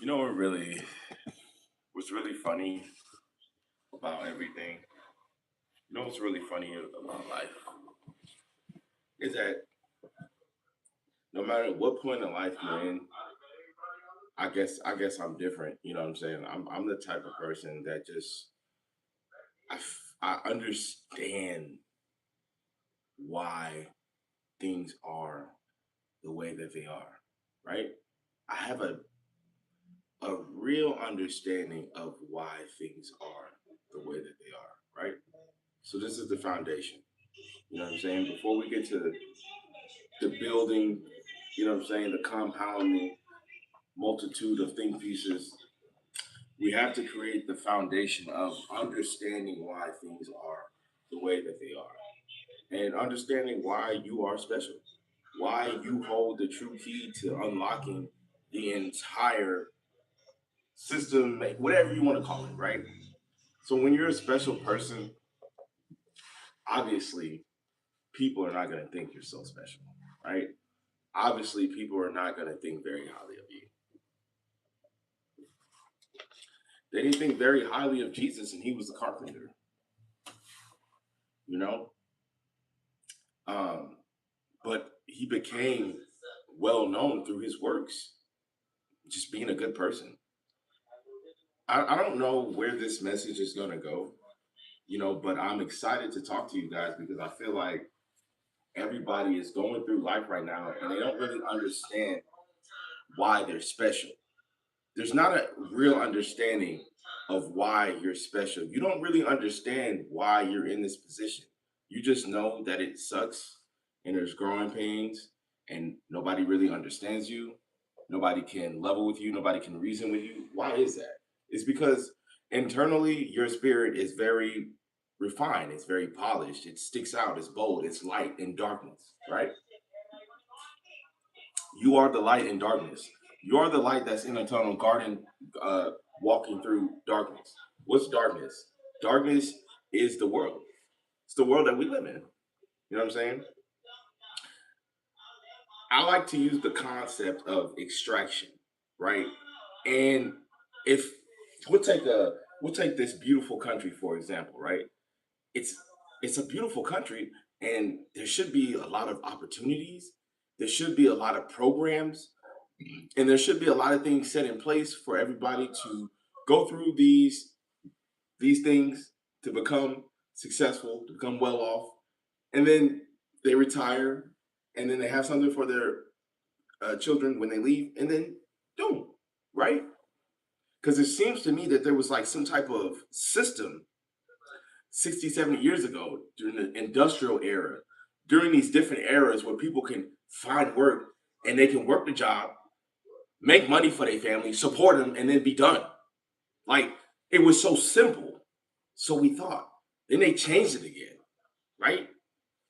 You know what really was really funny about everything? You know what's really funny about life is that no matter what point in life you're in, I guess I'm different. You know what I'm saying? I'm the type of person that just I understand why things are the way that they are, right? I have a real understanding of why things are the way that they are, right? So this is the foundation. You know what I'm saying? Before we get to the building, you know what I'm saying, the compounding multitude of think pieces, we have to create the foundation of understanding why things are the way that they are and understanding why you are special, why you hold the true key to unlocking the entire system, whatever you want to call it, right? So when you're a special person, obviously people are not going to think you're so special, right? Obviously people are not going to think very highly of you. They didn't think very highly of Jesus, and he was a carpenter. You know, um, but he became well known through his works, just being a good person. I don't know where this message is going to go, but I'm excited to talk to you guys because I feel like everybody is going through life right now and they don't really understand why they're special. There's not a real understanding of why you're special. You don't really understand why you're in this position. You just know that it sucks and there's growing pains and nobody really understands you. Nobody can level with you. Nobody can reason with you. Why is that? It's because internally your spirit is very refined. It's very polished. It sticks out. It's bold. It's light in darkness, right? You are the light in darkness. You are the light that's in a tunnel garden, uh, walking through darkness. What's darkness? Darkness is the world. It's the world that we live in. You know what I'm saying? I like to use the concept of extraction, right? And if we'll take a we'll take this beautiful country for example, right? It's it's a beautiful country, and there should be a lot of opportunities. There should be a lot of programs, and there should be a lot of things set in place for everybody to go through these things to become successful, to become well off, and then they retire, and then they have something for their children when they leave, and then boom, right? Because it seems to me that there was like some type of system 60, 70 years ago during the industrial era, during these different eras where people can find work and they can work the job, make money for their family, support them, and then be done. Like it was so simple. So we thought. Then they changed it again, right?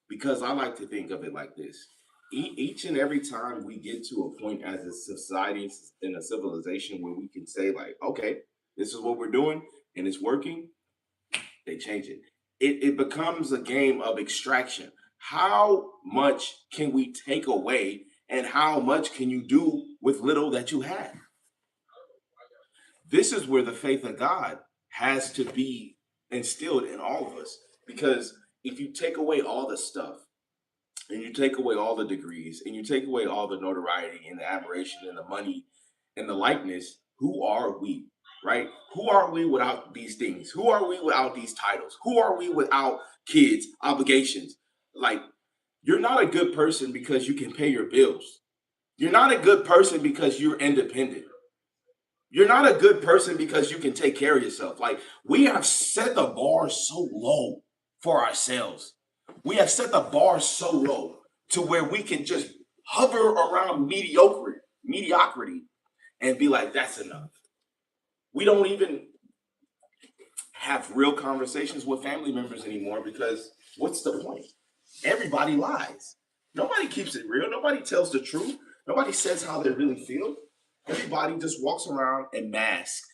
Because I like to think of it like this. Each and every time we get to a point as a society in a civilization where we can say, like, okay, this is what we're doing and it's working, they change it. It becomes a game of extraction. How much can we take away and how much can you do with little that you have? This is where the faith of God has to be instilled in all of us. Because if you take away all the stuff and you take away all the degrees and you take away all the notoriety and the admiration and the money and the likeness, who are we? Right? Who are we without these things? Who are we without these titles? Who are we without kids, obligations? Like, you're not a good person because you can pay your bills. You're not a good person because you're independent. You're not a good person because you can take care of yourself. Like, we have set the bar so low for ourselves. We have set the bar so low to where we can just hover around mediocrity and be like, that's enough. We don't even have real conversations with family members anymore because what's the point? Everybody lies. Nobody keeps it real. Nobody tells the truth. Nobody says how they really feel. Everybody just walks around and masks.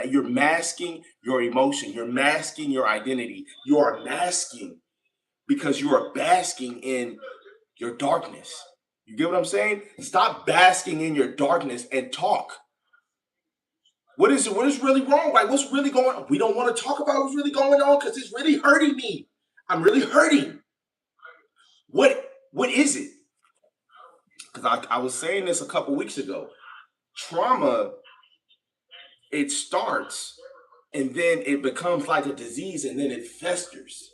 You're masking your emotion. You're masking your identity. You are masking because you are basking in your darkness. You get what I'm saying? Stop basking in your darkness and talk. What is it? What is really wrong? Like, what's really going on? We don't want to talk about what's really going on because it's really hurting me. I'm really hurting. What is it? Because I was saying this a couple weeks ago. Trauma, it starts and then it becomes like a disease and then it festers.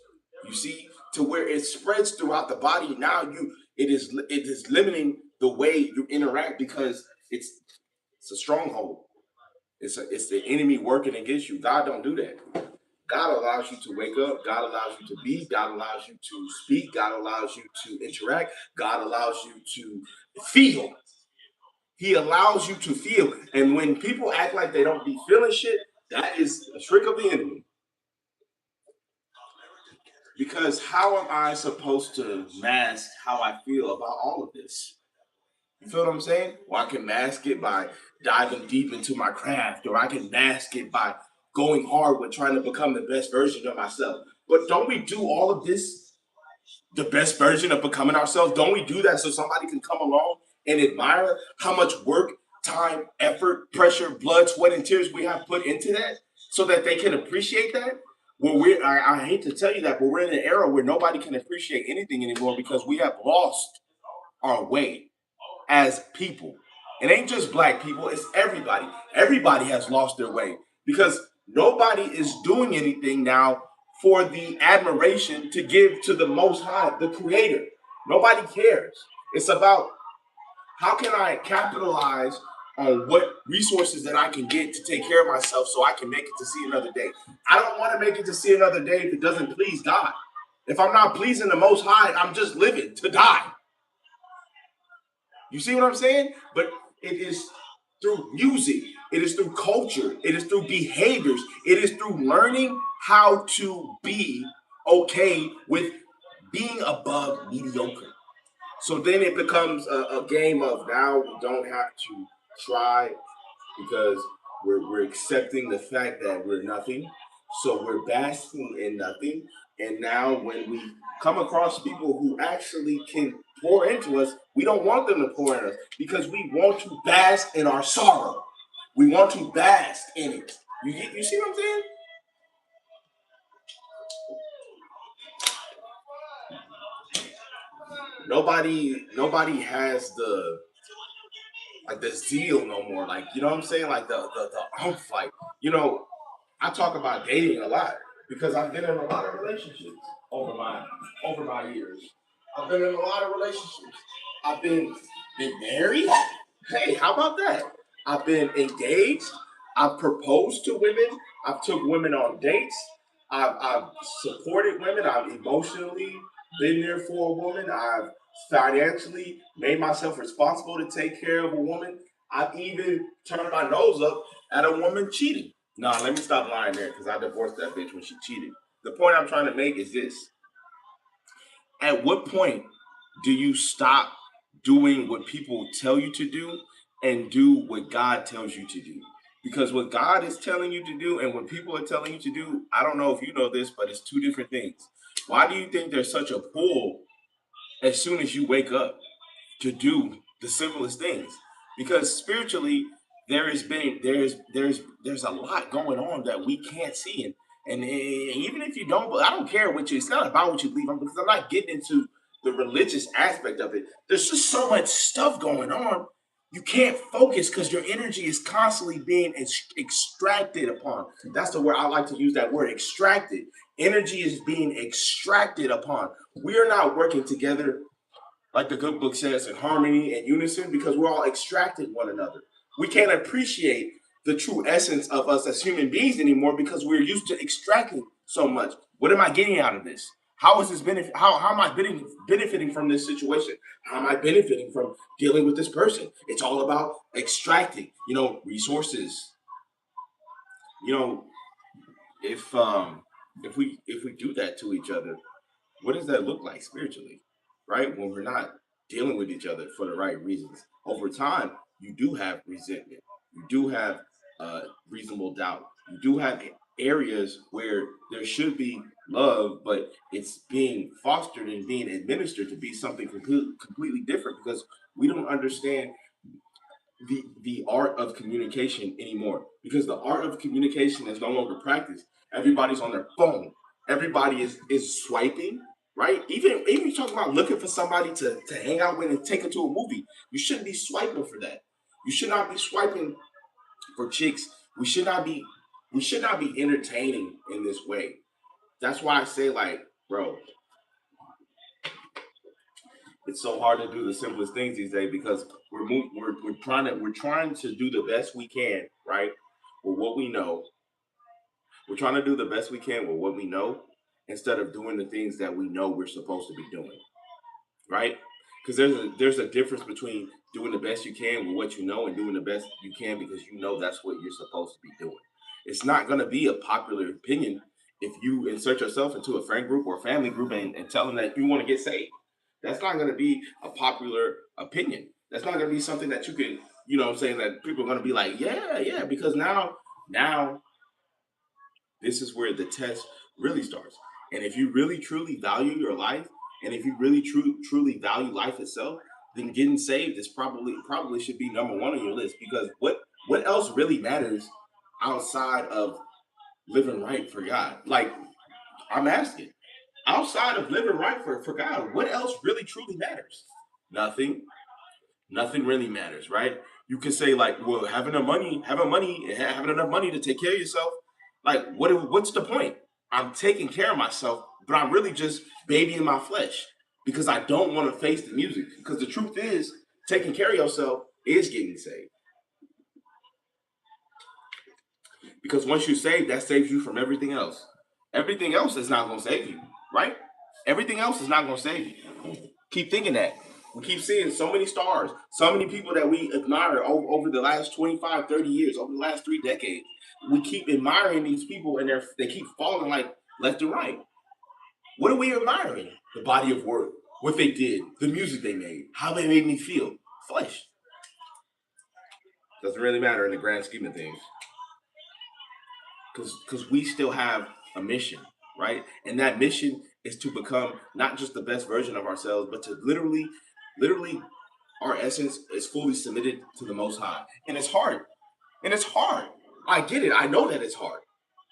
You see, to where it spreads throughout the body. Now it is limiting the way you interact because it's a stronghold. It's the enemy working against you. God don't do that. God allows you to wake up. God allows you to be. God allows you to speak. God allows you to interact. God allows you to feel. He allows you to feel. And when people act like they don't be feeling shit, that is a trick of the enemy. Because how am I supposed to mask how I feel about all of this? You feel what I'm saying? Or I can mask it by diving deep into my craft, or I can mask it by going hard with trying to become the best version of myself. But don't we do all of this, the best version of becoming ourselves? Don't we do that so somebody can come along and admire how much work, time, effort, pressure, blood, sweat, and tears we have put into that so that they can appreciate that? Well, I hate to tell you that, but we're in an era where nobody can appreciate anything anymore because we have lost our way as people. It ain't just black people, it's everybody. Everybody has lost their way because nobody is doing anything now for the admiration to give to the Most High, the Creator. Nobody cares. It's about how can I capitalize on what resources that I can get to take care of myself so I can make it to see another day. I don't want to make it to see another day if it doesn't please God. If I'm not pleasing the Most High, I'm just living to die. You see what I'm saying? But it is through music, it is through culture, it is through behaviors, it is through learning how to be okay with being above mediocre. So then it becomes a game of now we don't have to try because we're accepting the fact that we're nothing. So we're basking in nothing. And now when we come across people who actually can pour into us, we don't want them to pour in us because we want to bask in our sorrow. We want to bask in it. You see what I'm saying? Nobody has the zeal no more. Like, you know what I'm saying? Like the umph, like, you know, I talk about dating a lot because I've been in a lot of relationships over my years. I've been in a lot of relationships. I've been married. Hey, how about that? I've been engaged. I've proposed to women. I've took women on dates. I've supported women. I've emotionally been there for a woman. I've financially made myself responsible to take care of a woman. I've even turned my nose up at a woman cheating. Nah, let me stop lying there because I divorced that bitch when she cheated. The point I'm trying to make is this: at what point do you stop doing what people tell you to do and do what God tells you to do? Because what God is telling you to do and what people are telling you to do, I don't know if you know this, but it's two different things. Why do you think there's such a pull as soon as you wake up to do the simplest things? Because spiritually there's a lot going on that we can't see, and even if you don't, I don't care what you, it's not about what you believe on because I'm not getting into the religious aspect of it. There's just so much stuff going on, you can't focus because your energy is constantly being extracted upon. That's the word I like to use, that word extracted. Energy is being extracted upon. We are not working together like the good book says, in harmony and unison, because we're all extracting one another. We can't appreciate the true essence of us as human beings anymore because we're used to extracting so much. What am I getting out of this? How is this benefit? How am I benefiting from this situation? How am I benefiting from dealing with this person? It's all about extracting, resources. You know, if we do that to each other, what does that look like spiritually, right? When we're not dealing with each other for the right reasons. Over time, you do have resentment. You do have reasonable doubt. You do have areas where there should be love, but it's being fostered and being administered to be something completely different because we don't understand the art of communication anymore, because the art of communication is no longer practiced. Everybody's on their phone. Everybody is swiping, right? Even you talking about looking for somebody to hang out with and take it to a movie. You shouldn't be swiping for that. You should not be swiping for chicks. We should not be we should not be entertaining in this way. That's why I say, like, bro, it's so hard to do the simplest things these days, because we're trying to do the best we can, right? With what we know. We're trying to do the best we can with what we know, instead of doing the things that we know we're supposed to be doing, right? Because there's a difference between doing the best you can with what you know, and doing the best you can because you know that's what you're supposed to be doing. It's not going to be a popular opinion if you insert yourself into a friend group or a family group and tell them that you want to get saved. That's not going to be a popular opinion. That's not going to be something that you can, what I'm saying, that people are going to be like, yeah, yeah, because now this is where the test really starts. And if you really truly value your life, and if you really truly value life itself, then getting saved is probably should be number one on your list. Because what else really matters outside of living right for God? Like, I'm asking, outside of living right for God, what else really truly matters? Nothing. Nothing really matters, right? You could say, like, well, having enough money to take care of yourself. Like, what's the point? I'm taking care of myself, but I'm really just babying my flesh because I don't want to face the music. Because the truth is, taking care of yourself is getting saved. Because once you save, that saves you from everything else. Everything else is not going to save you, right? Everything else is not going to save you. Keep thinking that. We keep seeing so many stars, so many people that we admire over the last 25, 30 years, over the last 3 decades. We keep admiring these people, and they keep falling like left and right. What are we admiring? The body of work, what they did, the music they made, how they made me feel. Flesh. Doesn't really matter in the grand scheme of things. Because we still have a mission, right? And that mission is to become not just the best version of ourselves, but to literally, our essence is fully submitted to the Most High. And it's hard. And it's hard. I get it. I know that it's hard.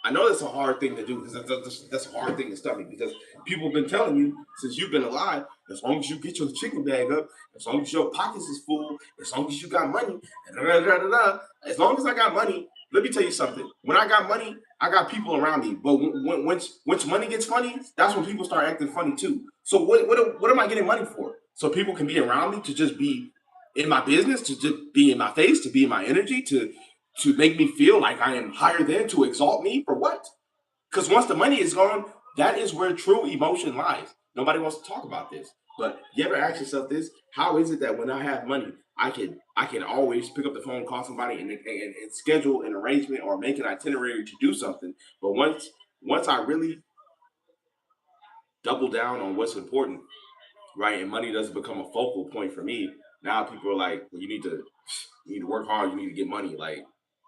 I know that's a hard thing to do, because that's a hard thing to stomach, because people have been telling you since you've been alive, as long as you get your chicken bag up, as long as your pockets is full, as long as you got money, as long as I got money, let me tell you something. When I got money, I got people around me. But once money gets funny, that's when people start acting funny too. So what am I getting money for? So people can be around me, to just be in my business, to just be in my face, to be in my energy, to make me feel like I am higher than, to exalt me for what? Because once the money is gone, that is where true emotion lies. Nobody wants to talk about this. But you ever ask yourself this? How is it that when I have money, I can always pick up the phone, call somebody, and schedule an arrangement or make an itinerary to do something. But once I really double down on what's important, right, and money doesn't become a focal point for me, now people are like, well, you need to work hard, you need to get money. Like,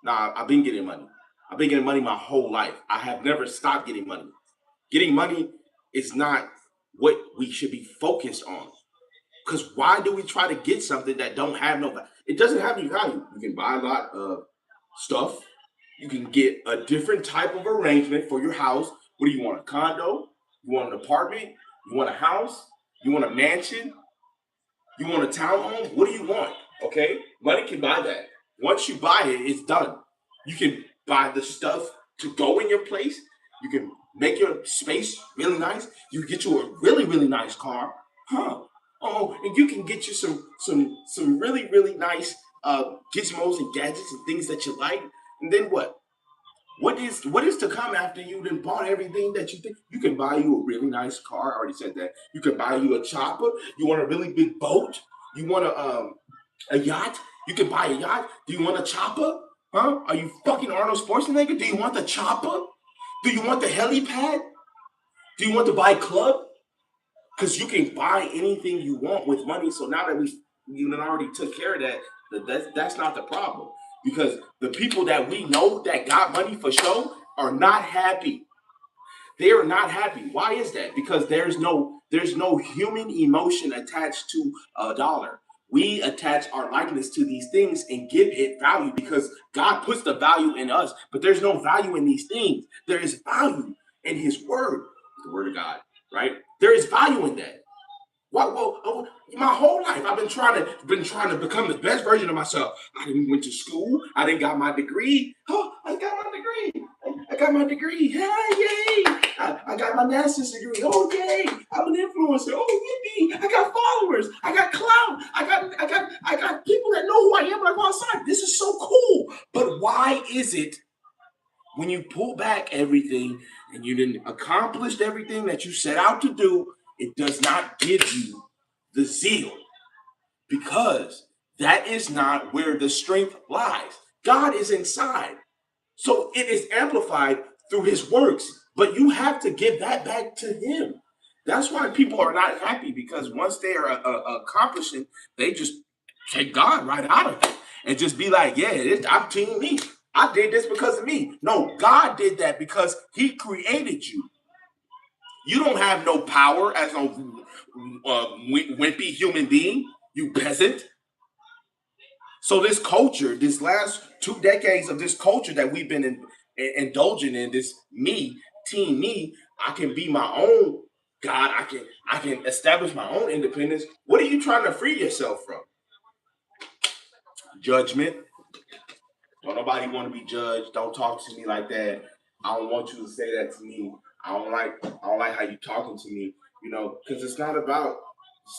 nah, I've been getting money. I've been getting money my whole life. I have never stopped getting money. Getting money is not what we should be focused on. Because why do we try to get something that don't have no value? It doesn't have any value. You can buy a lot of stuff. You can get a different type of arrangement for your house. What do you want? A condo? You want an apartment? You want a house? You want a mansion? You want a townhome? What do you want? Okay, money can buy that. Once you buy it, it's done. You can buy the stuff to go in your place. You can make your space really nice. You can get you a really nice car, huh? Oh, and you can get you some really nice gizmos and gadgets and things that you like. And then what? What is to come after you then bought everything that you think? You can buy you a really nice car. I already said that. You can buy you a chopper. You want a really big boat? You want a yacht? You can buy a yacht. Do you want a chopper? Huh? Are you fucking Arnold Schwarzenegger? Do you want the chopper? Do you want the helipad? Do you want to buy a club? Because you can buy anything you want with money. So now that you already took care of that, that's not the problem. Because the people that we know that got money for show are not happy. They are not happy. Why is that? Because there's no human emotion attached to a dollar. We attach our likeness to these things and give it value because God puts the value in us, but there's no value in these things. There is value in His word, the word of God, right? There is value in that. My whole life I've been trying to become the best version of myself. I didn't went to school. I didn't got my degree. Oh, I got my degree. I got my degree. Yeah, yay! I got my master's degree. Oh, yay! I'm an influencer. Oh, yippee! I got followers. I got clout. I got people that know who I am when I go outside. This is so cool. But why is it when you pull back everything and you didn't accomplish everything that you set out to do, it does not give you the zeal because that is not where the strength lies. God is inside. So it is amplified through his works, but you have to give that back to him. That's why people are not happy because once they are accomplishing, they just take God right out of it and just be like, yeah, I'm team me. I did this because of me. No, God did that because he created you. You don't have no power as no wimpy human being, you peasant. So this culture, this last 2 decades of this culture that we've been indulging in, this me, team me, I can be my own God. I can establish my own independence. What are you trying to free yourself from? Judgment. Don't nobody want to be judged. Don't talk to me like that. I don't want you to say that to me. I don't like how you talking to me. Because it's not about.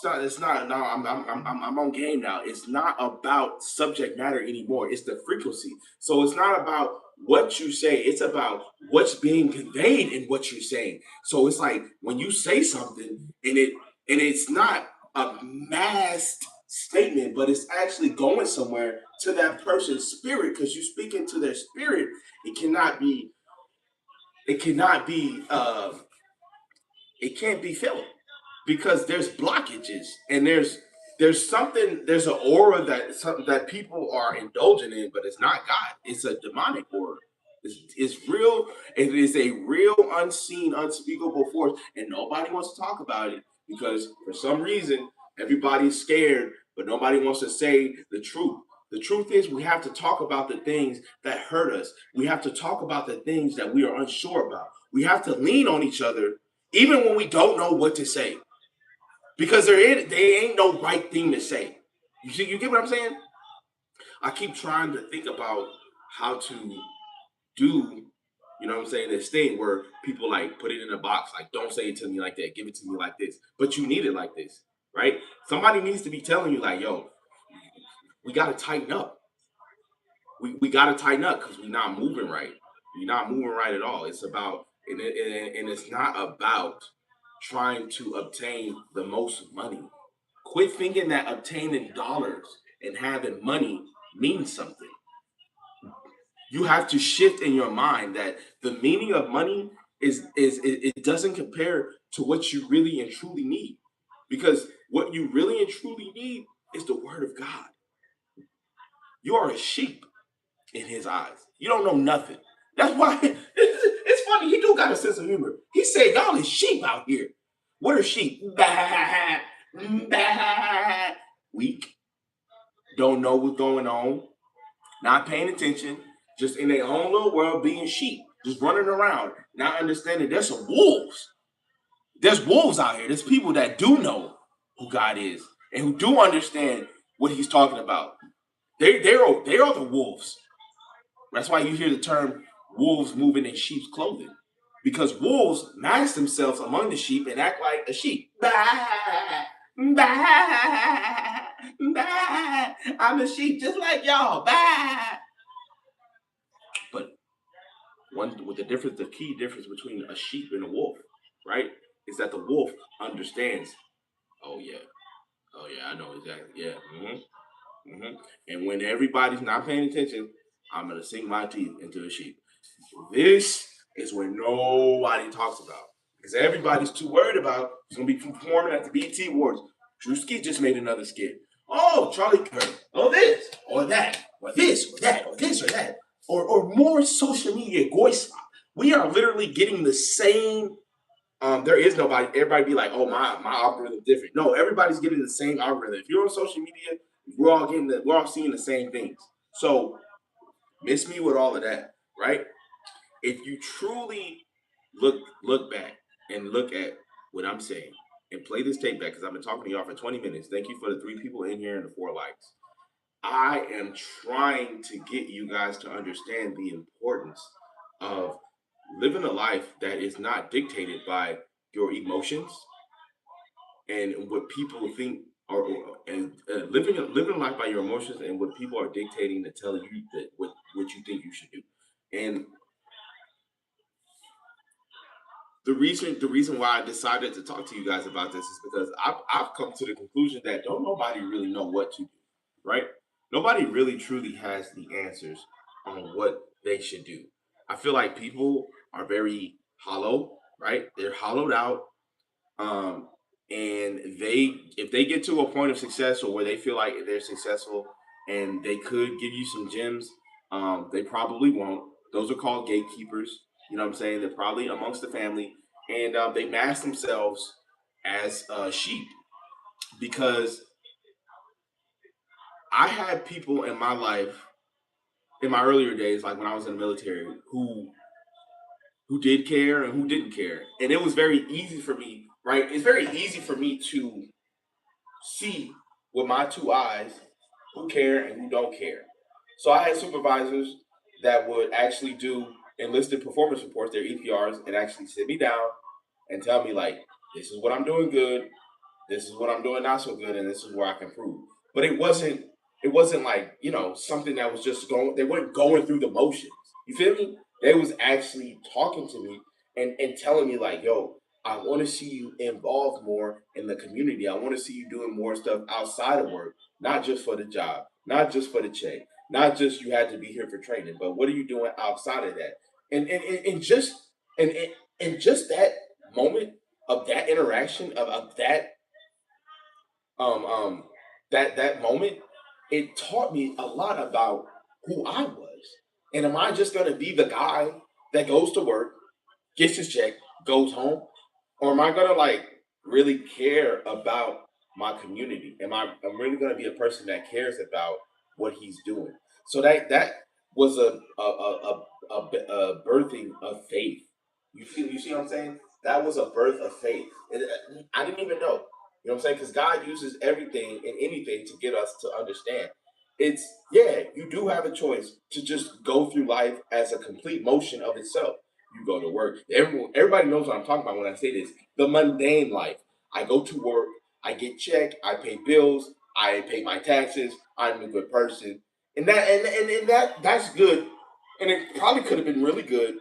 It's not. No, I'm on game now. It's not about subject matter anymore. It's the frequency. So it's not about what you say. It's about what's being conveyed in what you're saying. So it's like when you say something and it's not a masked statement, but it's actually going somewhere to that person's spirit because you speak into their spirit. It cannot be. It cannot be. It can't be felt because there's blockages and there's an aura that people are indulging in, but it's not God. It's a demonic aura. It's real. It is a real, unseen, unspeakable force, and nobody wants to talk about it because for some reason everybody's scared, but nobody wants to say the truth. The truth is, we have to talk about the things that hurt us. We have to talk about the things that we are unsure about. We have to lean on each other, even when we don't know what to say, because there ain't no right thing to say. You get what I'm saying? I keep trying to think about how to do, what I'm saying, this thing where people like put it in a box, like don't say it to me like that, give it to me like this, but you need it like this, right? Somebody needs to be telling you like, yo, we got to tighten up. We got to tighten up because we're not moving right. We're not moving right at all. It's about and it's not about trying to obtain the most money. Quit thinking that obtaining dollars and having money means something. You have to shift in your mind that the meaning of money is it doesn't compare to what you really and truly need. Because what you really and truly need is the word of God. You are a sheep in his eyes. You don't know nothing. That's why it's funny. He do got a sense of humor. He said, y'all is sheep out here. What are sheep? Bah, bah. Weak. Don't know what's going on. Not paying attention. Just in their own little world being sheep. Just running around. Not understanding there's some wolves. There's wolves out here. There's people that do know who God is and who do understand what he's talking about. They are the wolves. That's why you hear the term wolves moving in sheep's clothing. Because wolves mask themselves among the sheep and act like a sheep. Bah, bah, bah. I'm a sheep just like y'all. Bah. But one with the key difference between a sheep and a wolf, right, is that the wolf understands. Oh yeah, oh yeah, I know exactly. Yeah, and when everybody's not paying attention, I'm gonna sink my teeth into the sheep. This is what nobody talks about because everybody's too worried about who's gonna be performing at the BT Awards. Drewski just made another skit. Oh, Charlie Kirk. Oh, this or that or this or that or this or that or more social media goy. We are literally getting the same. There is nobody. Everybody be like, oh, my algorithm different. No, everybody's getting the same algorithm. If you're on social media, we're all seeing the same things. So miss me with all of that, right? If you truly look back and look at what I'm saying and play this tape back, because I've been talking to y'all for 20 minutes. Thank you for the 3 people in here and the 4 likes. I am trying to get you guys to understand the importance of living a life that is not dictated by your emotions and what people think, and living life by your emotions and what people are dictating to tell you that what you think you should do. And the reason why I decided to talk to you guys about this is because I've come to the conclusion that don't nobody really know what to do, right? Nobody really truly has the answers on what they should do. I feel like people are very hollow, right? They're hollowed out, um, and they if they get to a point of success or where they feel like they're successful and they could give you some gems, they probably won't. Those are called gatekeepers. You know what I'm saying? They're probably amongst the family, and they mask themselves as sheep because I had people in my life in my earlier days, like when I was in the military, who did care and who didn't care, and it was very easy for me. Right? It's very easy for me to see with my 2 eyes who care and who don't care. So I had supervisors that would actually do enlisted performance reports, their EPRs, and actually sit me down and tell me like, this is what I'm doing good, this is what I'm doing not so good, and this is where I can improve. But it wasn't like, something that was just going, they weren't going through the motions. You feel me? They was actually talking to me and telling me like, yo, I want to see you involved more in the community. I want to see you doing more stuff outside of work, not just for the job, not just for the check, not just you had to be here for training, but what are you doing outside of that? And just that moment of that interaction of um um that moment, it taught me a lot about who I was. And am I just gonna be the guy that goes to work, gets his check, goes home? Or am I gonna like really care about my community? I'm really gonna be a person that cares about what he's doing? So that was a birthing of faith. You see what I'm saying? That was a birth of faith. I didn't even know. You know what I'm saying? Because God uses everything and anything to get us to understand. It's yeah, you do have a choice to just go through life as a complete motion of itself. You go to work. Everybody knows what I'm talking about when I say this. The mundane life. I go to work. I get checked. I pay bills. I pay my taxes. I'm a good person, and that's good. And it probably could have been really good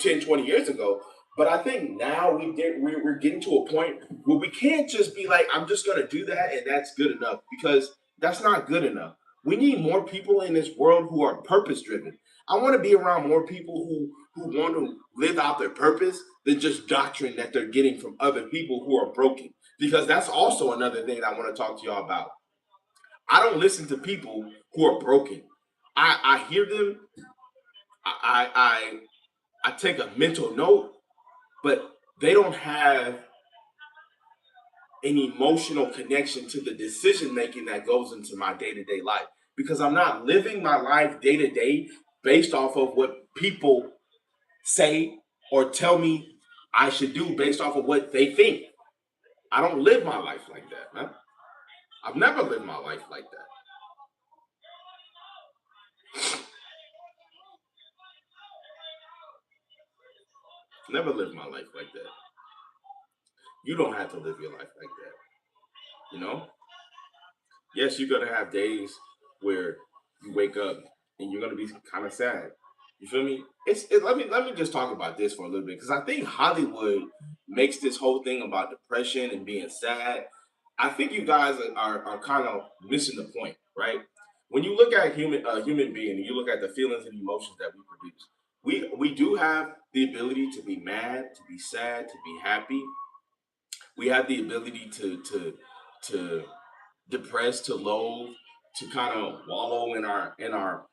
10, 20 years ago. But I think now we're getting to a point where we can't just be like, I'm just gonna do that and that's good enough, because that's not good enough. We need more people in this world who are purpose driven. I want to be around more people who want to live out their purpose than just doctrine that they're getting from other people who are broken. Because that's also another thing that I want to talk to y'all about. I don't listen to people who are broken. I hear them. I I take a mental note, but they don't have an emotional connection to the decision making that goes into my day to day life, because I'm not living my life day to day based off of what people say or tell me I should do based off of what they think. I don't live my life like that, man. I've never lived my life like that. Never lived my life like that. You don't have to live your life like that. You know? Yes, you're gonna have days where you wake up and you're gonna be kind of sad. You feel me? Let me just talk about this for a little bit, because I think Hollywood makes this whole thing about depression and being sad. I think you guys are kind of missing the point, right? When you look at human being and you look at the feelings and emotions that we produce, we do have the ability to be mad, to be sad, to be happy. We have the ability to depressed, to loathe, to kind of wallow in our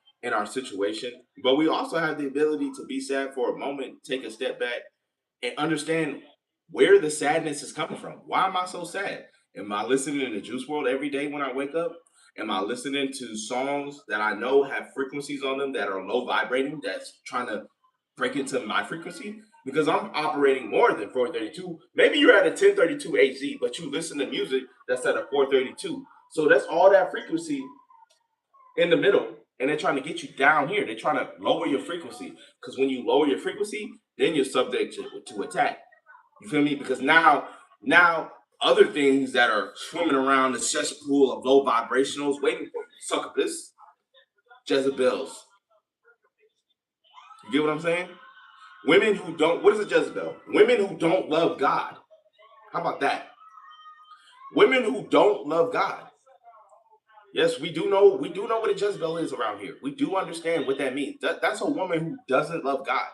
situation. But we also have the ability to be sad for a moment, take a step back, and understand where the sadness is coming from. Why am I so sad? Am I listening to Juice World every day when I wake up? Am I listening to songs that I know have frequencies on them that are low vibrating, that's trying to break into my frequency? Because I'm operating more than 432. Maybe you're at a 1032 HZ, but you listen to music that's at a 432. So that's all that frequency in the middle, and they're trying to get you down here. They're trying to lower your frequency, because when you lower your frequency, then you're subject to attack. You feel me? Because now other things that are swimming around the cesspool of low vibrationals waiting for you, succubus, Jezebels. You get what I'm saying? Women who don't, what is a Jezebel? Women who don't love God. How about that? Women who don't love God. Yes, we do know what a Jezebel is around here. We do understand what that means. That's a woman who doesn't love God,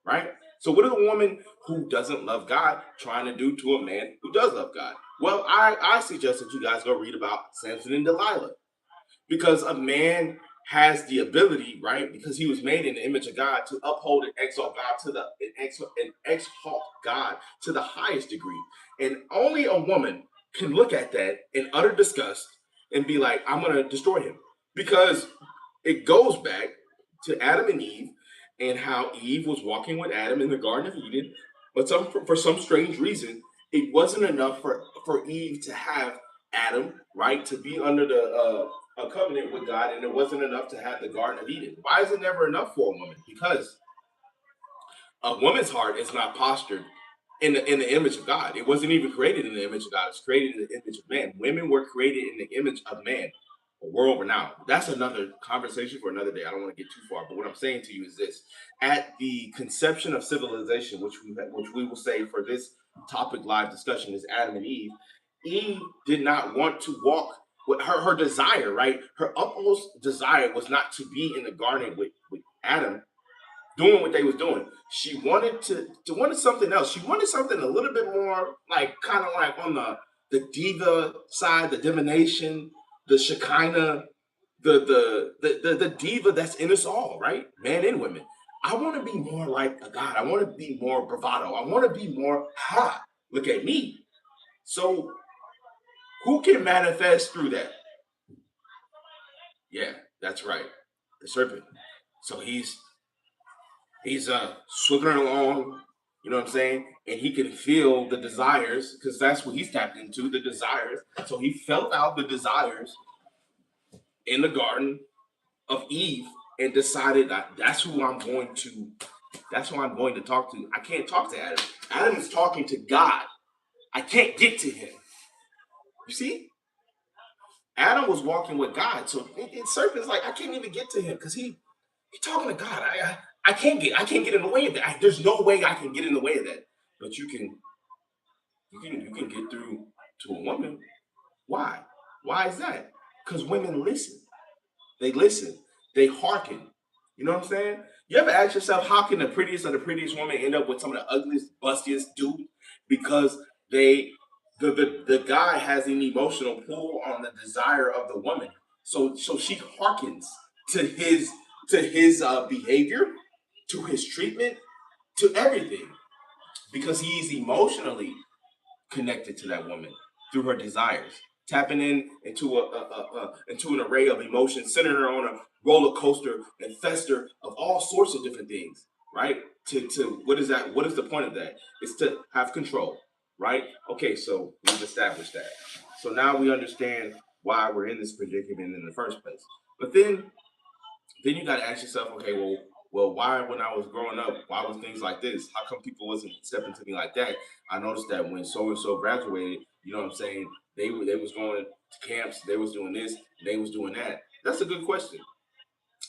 right? So what is a woman who doesn't love God trying to do to a man who does love God? Well, I suggest that you guys go read about Samson and Delilah, because a man has the ability, right? Because he was made in the image of God, to uphold and exalt God to the and exalt God to the highest degree. And only a woman can look at that in utter disgust and be like, I'm gonna destroy him. Because it goes back to Adam and Eve, and how Eve was walking with Adam in the Garden of Eden, but for some strange reason, it wasn't enough for Eve to have Adam, right, to be under a covenant with God, and it wasn't enough to have the Garden of Eden. Why is it never enough for a woman? Because a woman's heart is not postured in the image of God. It wasn't even created in the image of God. It's created in the image of man. Women were created in the image of man, a world renowned. That's another conversation for another day. I don't want to get too far, but what I'm saying to you is this: at the conception of civilization, which we will say for this topic live discussion is Adam and Eve. Eve did not want to walk with her desire, right? Her utmost desire was not to be in the garden with Adam, doing what they was doing. She wanted to wanted something else. She wanted something a little bit more like, kind of like on the diva side, the divination, the Shekinah, the diva that's in us all, right? Men and women. I want to be more like a god. I want to be more bravado. I want to be more look at me. So who can manifest through that? Yeah, that's right. The serpent. So he's swigging along, you know what I'm saying? And he can feel the desires, because that's what he's tapped into, the desires. So he felt out the desires in the garden of Eve, and decided that that's who I'm going to talk to. I can't talk to Adam. Adam is talking to God. I can't get to him. You see? Adam was walking with God. So serpent's like, I can't even get to him, because he's talking to God. I can't get in the way of that. There's no way I can get in the way of that. But you can get through to a woman. Why? Why is that? Because women listen. They listen. They hearken. You know what I'm saying? You ever ask yourself, how can the prettiest of the prettiest woman end up with some of the ugliest, bustiest dude? Because they the guy has an emotional pull on the desire of the woman. So she hearkens to his behavior, to his treatment, to everything, because he's emotionally connected to that woman through her desires, tapping into into an array of emotions, centered on a roller coaster and fester of all sorts of different things, right? To what is that? What is the point of that? It's to have control, right? Okay, so we've established that. So now we understand why we're in this predicament in the first place. But then you got to ask yourself, okay, well, why when I was growing up, why was things like this? How come people wasn't stepping to me like that? I noticed that when so and so graduated, you know what I'm saying, they was going to camps, they was doing this, they was doing that. That's a good question.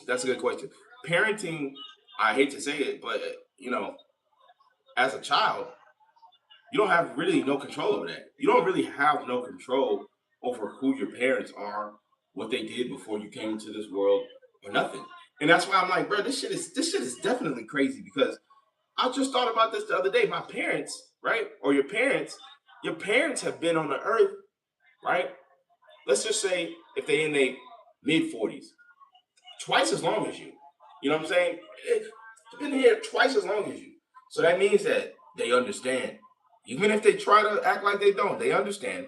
That's a good question. Parenting, I hate to say it, but as a child, you don't have really no control over that. You don't really have no control over who your parents are, what they did before you came into this world, or nothing. And that's why I'm like, bro, this shit is definitely crazy, because I just thought about this the other day. My parents, right, or your parents have been on the earth, right? Let's just say if they in their mid 40s, twice as long as you. You know what I'm saying? They've been here twice as long as you. So that means that they understand. Even if they try to act like they don't, they understand.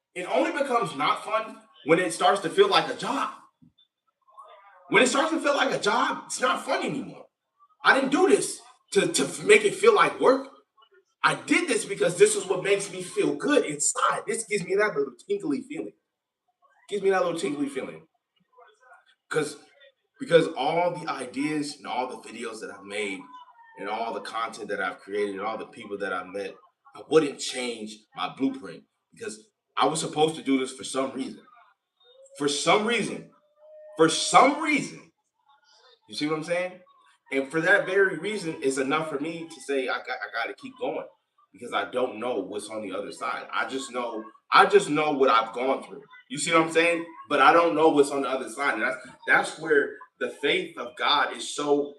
It only becomes not fun when it starts to feel like a job. When it starts to feel like a job, it's not fun anymore. I didn't do this to make it feel like work. I did this because this is what makes me feel good inside. This gives me that little tingly feeling. Gives me that little tingly feeling. Because because all the ideas and all the videos that I've made and all the content that I've created and all the people that I've met, I wouldn't change my blueprint because I was supposed to do this for some reason. For some reason. For some reason. You see what I'm saying? And for that very reason, it's enough for me to say I got to keep going because I don't know what's on the other side. I just know what I've gone through. You see what I'm saying? But I don't know what's on the other side. And that's where the faith of God is so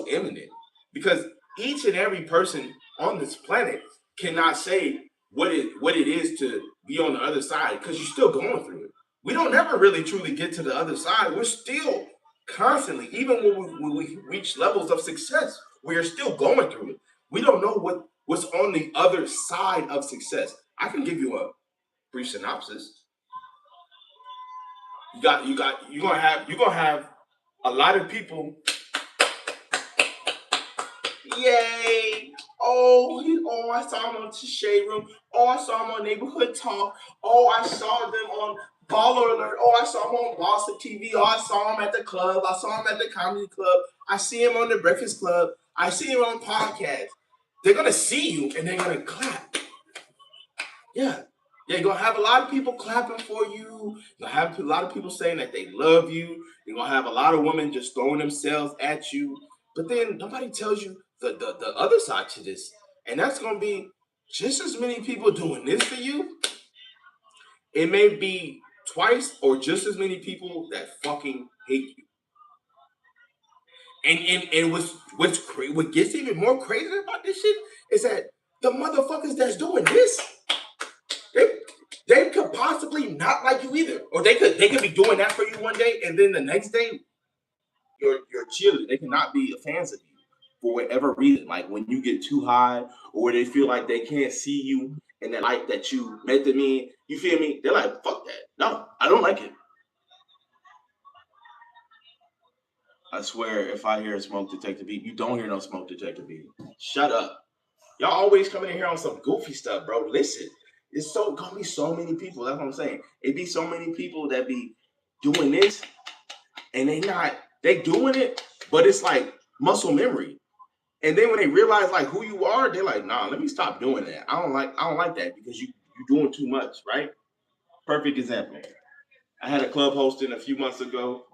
imminent because each and every person on this planet cannot say what it is to be on the other side because you're still going through it. We don't ever really truly get to the other side. We're still constantly, even when we reach levels of success, we are still going through it. We don't know what's on the other side of success. I can give you a brief synopsis. You're gonna have a lot of people. Yay! Oh, I saw him on the Shade Room. Oh, I saw him on Neighborhood Talk. Oh, I saw them on Baller Alert. Oh, I saw him on Boston TV. Oh, I saw him at the club. I saw him at the comedy club. I see him on the Breakfast Club. I see him on podcasts. They're gonna see you and they're gonna clap. Yeah. Yeah, you're gonna have a lot of people clapping for you. You're gonna have a lot of people saying that they love you. You're gonna have a lot of women just throwing themselves at you. But then nobody tells you the other side to this. And that's gonna be just as many people doing this for you. It may be twice or just as many people that fucking hate you. And what gets even more crazy about this shit is that the motherfuckers that's doing this, they they could possibly not like you either, or they could be doing that for you one day, and then the next day you're chilling. They cannot be fans of you for whatever reason, like when you get too high, or they feel like they can't see you in the light that you met them in. You feel me? They're like, fuck that. No, I don't like it. I swear, if I hear a smoke detector beat, you don't hear no smoke detector beat. Shut up. Y'all always coming in here on some goofy stuff, bro. Listen, it's so gonna be so many people. That's what I'm saying. It be so many people that be doing this, and they doing it, but it's like muscle memory. And then when they realize like who you are, they're like, nah, let me stop doing that. I don't like that because you doing too much, right? Perfect example. I had a club hosting a few months ago,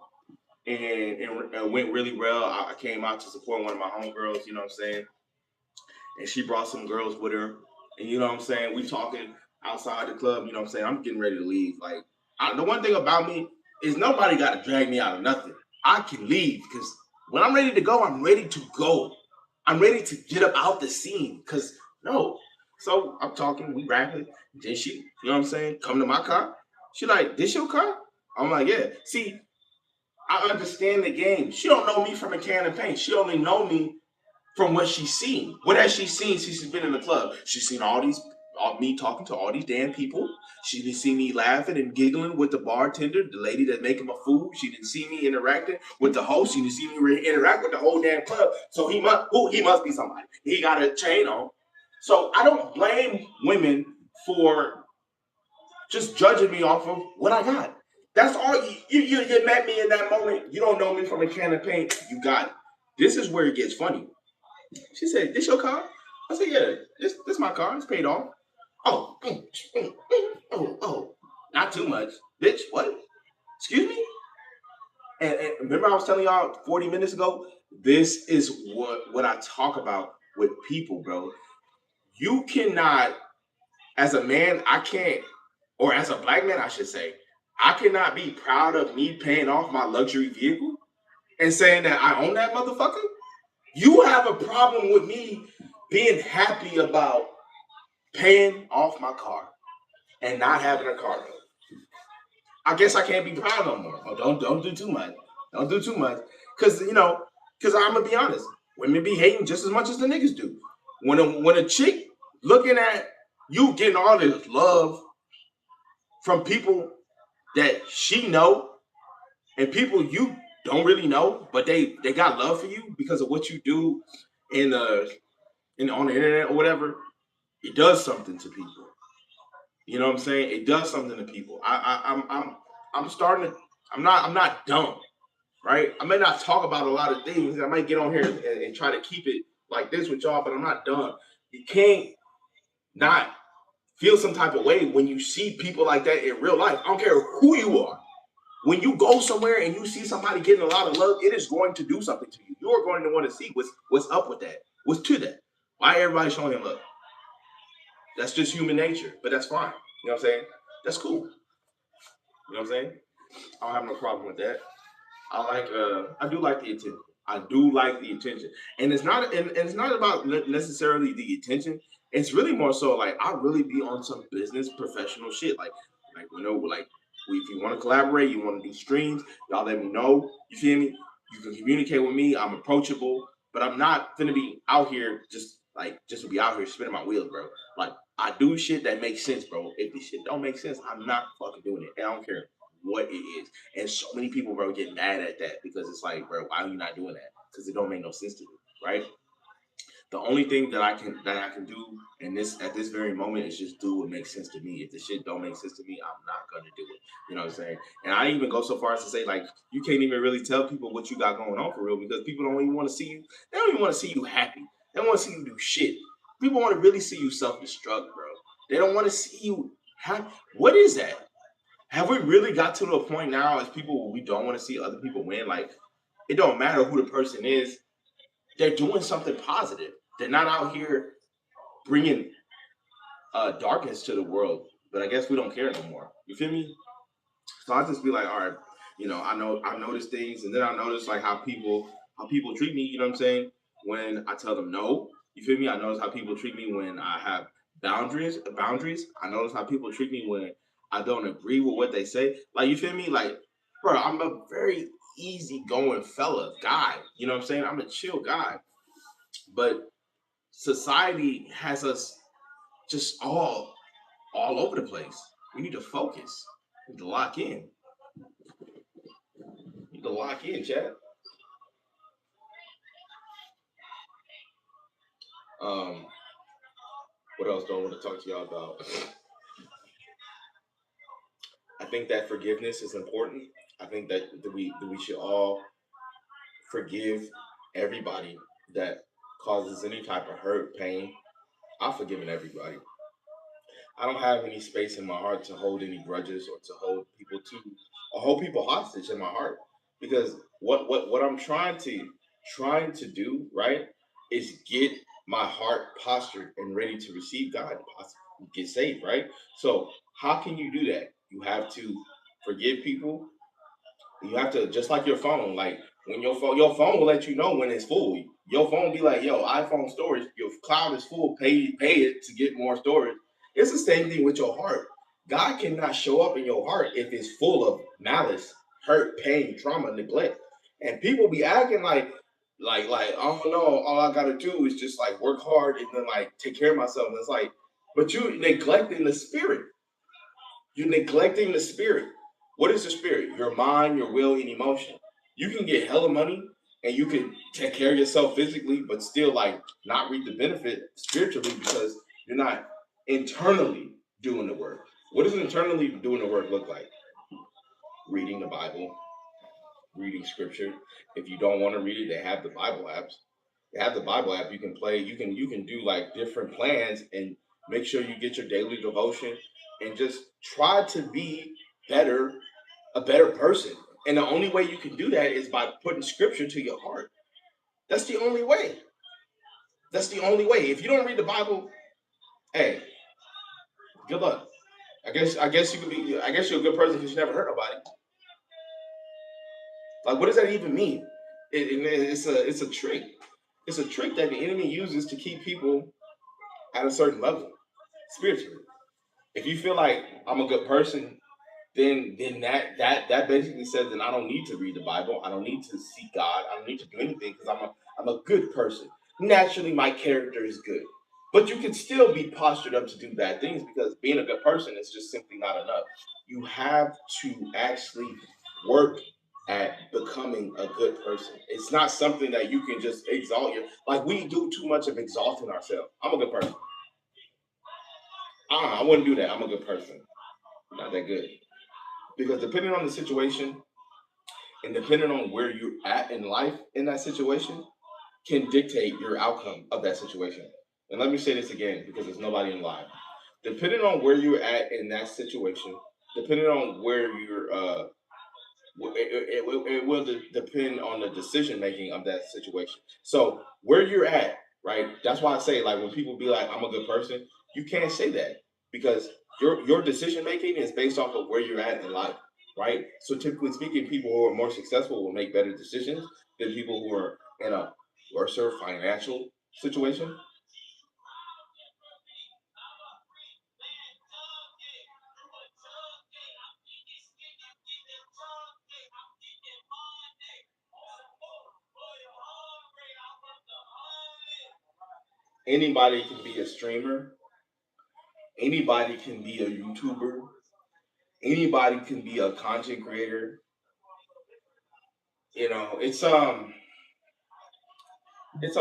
and it went really well. I came out to support one of my homegirls. You know what I'm saying? And she brought some girls with her. And you know what I'm saying? We talking outside the club, you know what I'm saying? I'm getting ready to leave. Like, the one thing about me is nobody got to drag me out of nothing. I can leave because when I'm ready to go, I'm ready to go. I'm ready to get up out the scene because no. So I'm talking, we rapping. Then she, you know what I'm saying? Come to my car. She like, this your car? I'm like, yeah. See, I understand the game. She don't know me from a can of paint. She only know me from what she's seen. What has she seen since she's been in the club? She's seen me talking to all these damn people. She didn't see me laughing and giggling with the bartender, the lady that make him a food. She didn't see me interacting with the host. She didn't see me interact with the whole damn club. So he must be somebody. He got a chain on. So I don't blame women for just judging me off of what I got. That's all. You met me in that moment. You don't know me from a can of paint. You got it. This is where it gets funny. She said, "This your car?" I said, "Yeah, this my car. It's paid off." Oh, oh, not too much, bitch. What? Excuse me? And remember, I was telling y'all 40 minutes ago. This is what I talk about with people, bro. You cannot, as a man, I can't, or as a black man, I should say, I cannot be proud of me paying off my luxury vehicle and saying that I own that motherfucker. You have a problem with me being happy about paying off my car and not having a car note. I guess I can't be proud no more. Oh, don't do too much. Don't do too much. Cause I'm gonna be honest, women be hating just as much as the niggas do. When a chick looking at you getting all this love from people that she know and people you don't really know, but they got love for you because of what you do in on the internet or whatever. It does something to people. You know what I'm saying? It does something to people. I'm starting to. I'm not dumb, right? I may not talk about a lot of things. I might get on here and try to keep it like this with y'all, but I'm not dumb. You can't not feel some type of way when you see people like that in real life. I don't care who you are. When you go somewhere and you see somebody getting a lot of love, it is going to do something to you. You are going to want to see what's up with that, what's to that. Why everybody showing him love? That's just human nature, but that's fine. You know what I'm saying? That's cool. You know what I'm saying? I don't have no problem with that. I do like the attention. I do like the attention. And it's not about necessarily the attention. It's really more so like I really be on some business professional shit. Like if you want to collaborate, you want to do streams, y'all let me know. You feel me? You can communicate with me. I'm approachable, but I'm not gonna be out here just to be out here spinning my wheels, bro. Like I do shit that makes sense, bro. If the shit don't make sense, I'm not fucking doing it. And I don't care what it is. And so many people, bro, get mad at that because it's like, bro, why are you not doing that? Because it don't make no sense to you, right? The only thing that I can do in this at this very moment is just do what makes sense to me. If the shit don't make sense to me, I'm not gonna do it. You know what I'm saying? And I even go so far as to say, like, you can't even really tell people what you got going on for real because people don't even want to see you. They don't even want to see you happy. They don't want to see you do shit. People want to really see you self-destruct, bro. They don't want to see you happy. What is that? Have we really got to the point now as people we don't want to see other people win? Like it don't matter who the person is, they're doing something positive. They're not out here bringing darkness to the world. But I guess we don't care no more. You feel me? So I just be like, all right, I notice things, and then I notice like how people treat me. You know what I'm saying? When I tell them no, you feel me? I notice how people treat me when I have boundaries. I notice how people treat me when I don't agree with what they say. Like you feel me? Like, bro, I'm a very easygoing fella guy. You know what I'm saying? I'm a chill guy, but society has us just all over the place. We need to focus. We need to lock in. We need to lock in, Chad. Um, what else do I want to talk to y'all about? I think that forgiveness is important. I think that we should all forgive everybody that causes any type of hurt, pain. I've forgiven everybody. I don't have any space in my heart to hold any grudges or to hold people hostage in my heart because what I'm trying to do right is get my heart postured and ready to receive God and get saved, right? So how can you do that? You have to forgive people. You have to just like your phone, like when your phone will let you know when it's full. Your phone be like, "Yo, iPhone storage, your cloud is full. Pay it to get more storage." It's the same thing with your heart. God cannot show up in your heart if it's full of malice, hurt, pain, trauma, neglect. And people be acting like I don't know. All I gotta do is just like work hard and then like take care of myself. And it's like, but you neglecting the spirit. You're neglecting the spirit. What is the spirit? Your mind, your will, and emotion. You can get hella money and you can take care of yourself physically, but still like not reap the benefit spiritually because you're not internally doing the work. What does internally doing the work look like? Reading the Bible, reading scripture. If you don't want to read it, they have the Bible apps. They have the Bible app. You can play. You can do like different plans and make sure you get your daily devotion and just try to be better, a better person. And the only way you can do that is by putting scripture to your heart. That's the only way. That's the only way. If you don't read the Bible, hey, good luck. I guess you could be. I guess you're a good person because you never hurt nobody. Like, what does that even mean? It's a trick. It's a trick that the enemy uses to keep people at a certain level spiritually. If you feel like I'm a good person, then that basically says that I don't need to read the Bible. I don't need to seek God. I don't need to do anything because I'm a good person. Naturally, my character is good. But you can still be postured up to do bad things because being a good person is just simply not enough. you have to actually work at becoming a good person. It's not something that you can just exalt your, like we do too much of exalting ourselves. I'm a good person. I wouldn't do that. I'm a good person. Not that good. Because depending on the situation and depending on where you're at in life in that situation can dictate your outcome of that situation. And let me say this again because there's nobody in live. Depending on where you're at in that situation, depending on where you're it will depend on the decision making of that situation. So where you're at, right? That's why I say, like, when people be like, "I'm a good person," you can't say that because your decision making is based off of where you're at in life, right? So typically speaking, people who are more successful will make better decisions than people who are in a worse financial situation. Anybody can be a streamer. Anybody can be a YouTuber. Anybody can be a content creator. It's a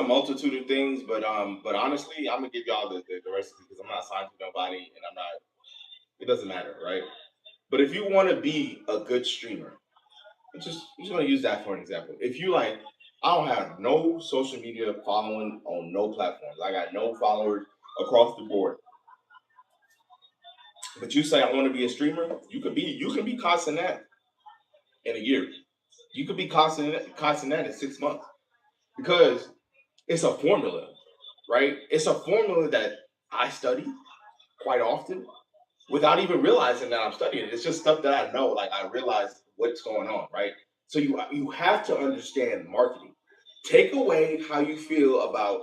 multitude of things, but honestly, I'm gonna give y'all the recipe because I'm not signed to nobody and I'm not. It doesn't matter, right? But if you want to be a good streamer, I'm just gonna use that for an example. If you like, I don't have no social media following on no platforms. I got no followers across the board. But you say I want to be a streamer, you can be costing that in a year. You could be costing that in 6 months because it's a formula, right? It's a formula that I study quite often without even realizing that I'm studying it. It's just stuff that I know, like I realize what's going on, right? So you have to understand marketing. Take away how you feel about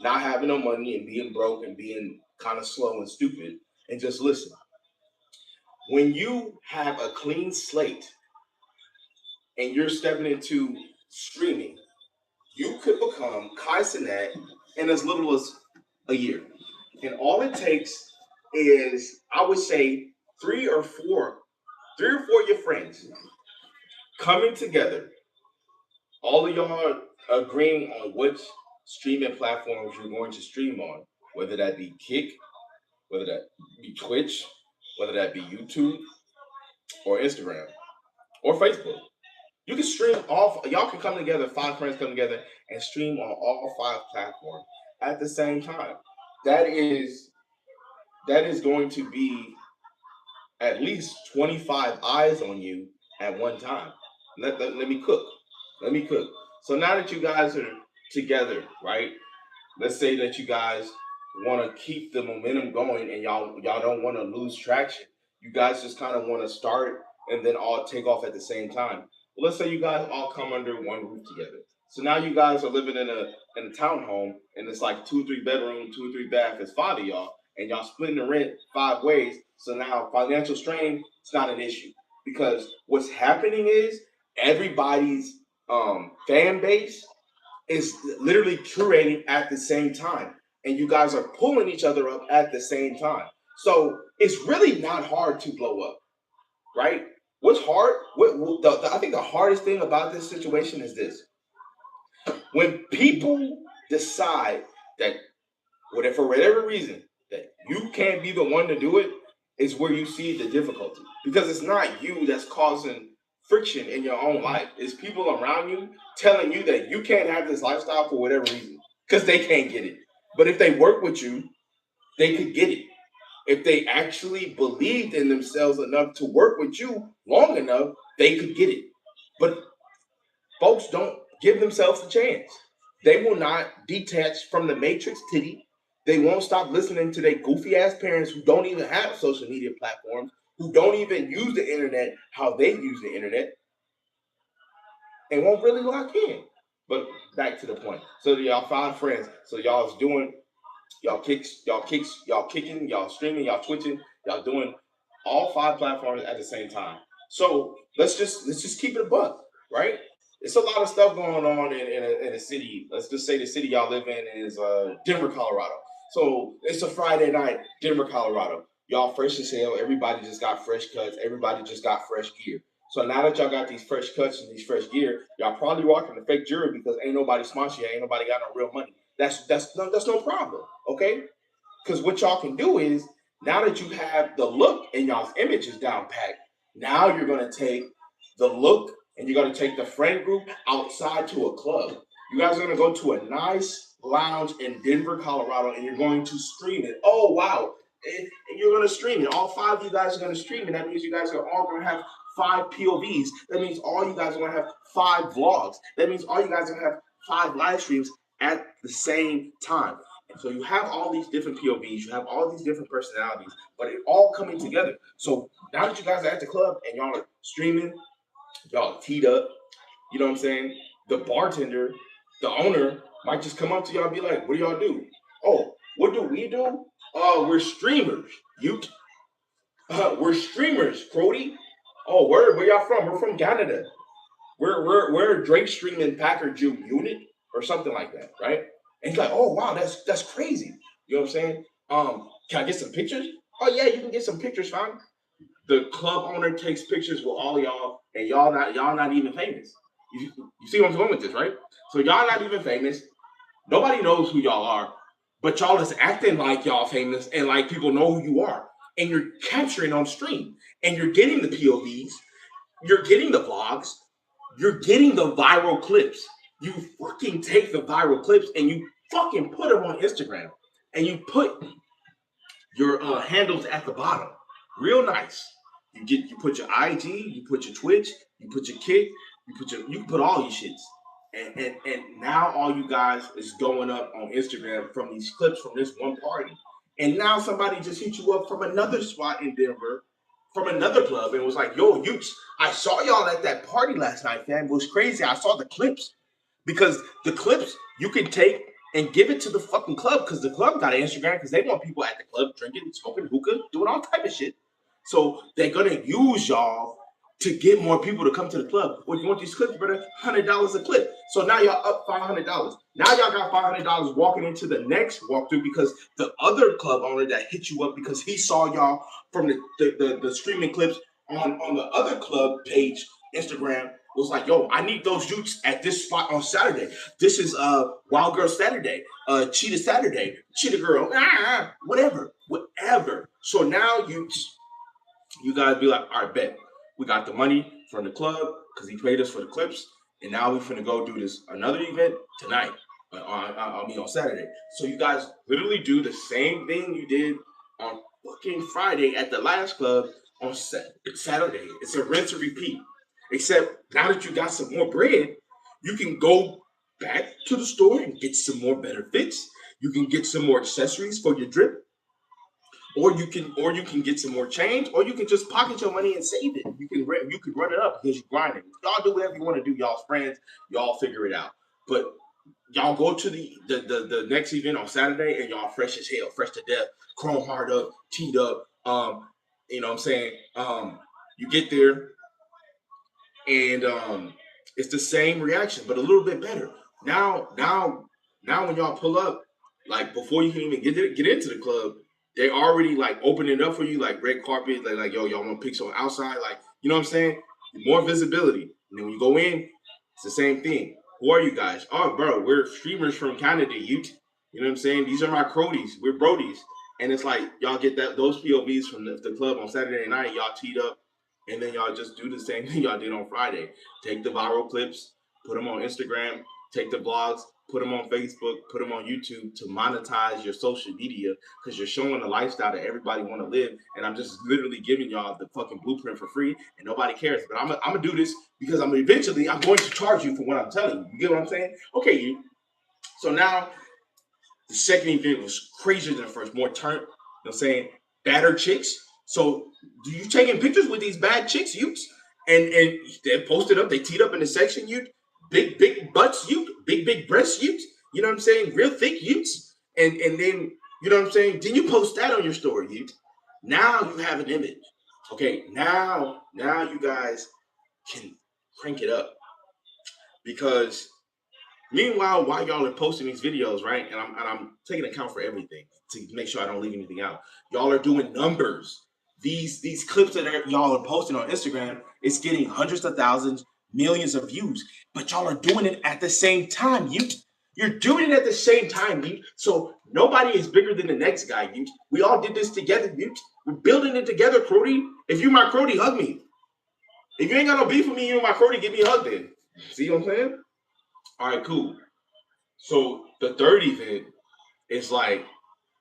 not having no money and being broke and being kind of slow and stupid, and just listen. When you have a clean slate and you're stepping into streaming, you could become Kai Cenat in as little as a year. And all it takes is, I would say, three or four, three or four of your friends coming together, all of y'all agreeing on which streaming platforms you're going to stream on, whether that be Kick, whether that be Twitch, whether that be YouTube or Instagram or Facebook. You can stream all. Y'all can come together. Five friends come together and stream on all five platforms at the same time. That is that is going to be at least 25 eyes on you at one time. Let me cook. Let me cook. So now that you guys are together, right? Let's say that you guys want to keep the momentum going and y'all don't want to lose traction. You guys just kind of want to start and then all take off at the same time. Well, let's say you guys all come under one roof together. So now you guys are living in a townhome and it's like 2 or 3 bedroom, 2 or 3 bath. It's five of y'all and y'all splitting the rent 5 ways. So now financial strain is not an issue because what's happening is everybody's fan base is literally curating at the same time, and you guys are pulling each other up at the same time. So it's really not hard to blow up, right? What's hard? I think the hardest thing about this situation is this: when people decide that whatever for whatever reason that you can't be the one to do it, is where you see the difficulty because it's not you that's causing friction in your own life. It's people around you telling you that you can't have this lifestyle for whatever reason because they can't get it. But if they work with you, they could get it. If they actually believed in themselves enough to work with you long enough, they could get it. But folks don't give themselves a chance. They will not detach from the matrix titty. They won't stop listening to their goofy ass parents who don't even have social media platforms, who don't even use the internet how they use the internet, and won't really lock in. But back to the point. So y'all five friends. So y'all's doing y'all kicking, y'all streaming, y'all twitching, y'all doing all five platforms at the same time. So let's just keep it a buck, right? It's a lot of stuff going on in a city. Let's just say the city y'all live in is Denver, Colorado. So it's a Friday night, Denver, Colorado. Y'all fresh as hell. Everybody just got fresh cuts. Everybody just got fresh gear. So now that y'all got these fresh cuts and these fresh gear, y'all probably walking the fake jewelry because ain't nobody sponsor you. Ain't nobody got no real money. That's no problem. Okay. Because what y'all can do is now that you have the look and y'all's image is down packed, now you're gonna take the look and you're gonna take the friend group outside to a club. You guys are gonna go to a nice lounge in Denver, Colorado, and you're going to stream it. Oh wow. And you're gonna stream it. All five of you guys are gonna stream it. That means you guys are all gonna have five POVs. That means all you guys are gonna have five vlogs. That means all you guys are gonna have five live streams at the same time. So you have all these different POVs, you have all these different personalities, but it all coming together. So now that you guys are at the club and y'all are streaming, y'all are teed up, you know what I'm saying? The bartender, the owner might just come up to y'all and be like, what do y'all do? Oh, what do we do? We're streamers. We're streamers, Crody. Oh, where y'all from? We're from Canada. We're a Drake streaming Packer Juke unit or something like that, right? And he's like, oh wow, that's crazy. You know what I'm saying? Can I get some pictures? Oh yeah, you can get some pictures, fam. The club owner takes pictures with all y'all, and y'all not even famous. You see what I'm going with this, right? So y'all not even famous. Nobody knows who y'all are, but y'all is acting like y'all famous and like people know who you are, and you're capturing on stream, and you're getting the POVs, you're getting the vlogs, you're getting the viral clips. You fucking take the viral clips and you fucking put them on Instagram, and you put your handles at the bottom, real nice. You put your IG, you put your Twitch, you put your Kick, you can put all your shits. And now all you guys is going up on Instagram from these clips from this one party. And now somebody just hit you up from another spot in Denver, from another club, and was like, yo, Utes, I saw y'all at that party last night, fam. It was crazy. I saw the clips. Because the clips you can take and give it to the fucking club because the club got an Instagram because they want people at the club drinking, smoking hookah, doing all type of shit. So they're gonna use y'all to get more people to come to the club. Well, you want these clips, brother? $100 a clip. So now y'all up $500. Now y'all got $500 walking into the next walkthrough because the other club owner that hit you up because he saw y'all from the streaming clips on the other club page, Instagram, was like, yo, I need those youths at this spot on Saturday. This is Wild Girl Saturday, Cheetah Saturday, Cheetah Girl, whatever. So now you guys be like, all right, bet. We got the money from the club because he paid us for the clips, and now we finna go do this another event tonight. On Saturday. So you guys literally do the same thing you did on fucking Friday at the last club on Saturday. It's a rinse and repeat. Except now that you got some more bread, you can go back to the store and get some more better fits. You can get some more accessories for your drip, or you can get some more change, or you can just pocket your money and save it. You can run it up because you're grinding. Y'all do whatever you want to do, y'all's friends. Y'all figure it out. But y'all go to the next event on Saturday and y'all fresh as hell, fresh to death, chrome hard up, teed up. You know what I'm saying? You get there and it's the same reaction, but a little bit better. Now, when y'all pull up, like before you can even get into the club, they already like open it up for you, like red carpet, like yo, y'all want to pick someone outside, like you know what I'm saying? More visibility. And then when you go in, it's the same thing. Who are you guys? Oh, bro, we're streamers from Canada, You know what I'm saying? These are my cronies. We're brodies. And it's like y'all get those POVs from the club on Saturday night, y'all teed up, and then y'all just do the same thing y'all did on Friday. Take the viral clips, put them on Instagram, take the blogs, put them on Facebook, put them on YouTube to monetize your social media because you're showing the lifestyle that everybody want to live. And I'm just literally giving y'all the fucking blueprint for free, and nobody cares. But I'm gonna do this because I'm going to charge you for what I'm telling you. You get what I'm saying? Okay, you. So now the second event was crazier than the first, more turn. You know what I'm saying? Badder chicks. So do you taking pictures with these bad chicks, Utes? And they posted up, they teed up in the section, Ute. Big butts, Ute. Big breasts, Ute. You know what I'm saying? Real thick Utes. And then, you know what I'm saying? Then you post that on your story, Ute. Now you have an image. Okay, now you guys can crank it up because Meanwhile, while y'all are posting these videos, right, and I'm taking account for everything to make sure I don't leave anything out. Y'all are doing numbers. These clips that y'all are posting on Instagram, it's getting hundreds of thousands, millions of views. But y'all are doing it at the same time. You're doing it at the same time, you. So nobody is bigger than the next guy, you. We all did this together, you. We're building it together, Crody. If you my Crody, hug me. If you ain't got no beef with me, you and my Crody, give me a hug then. See what I'm saying? All right, cool. So the third event is like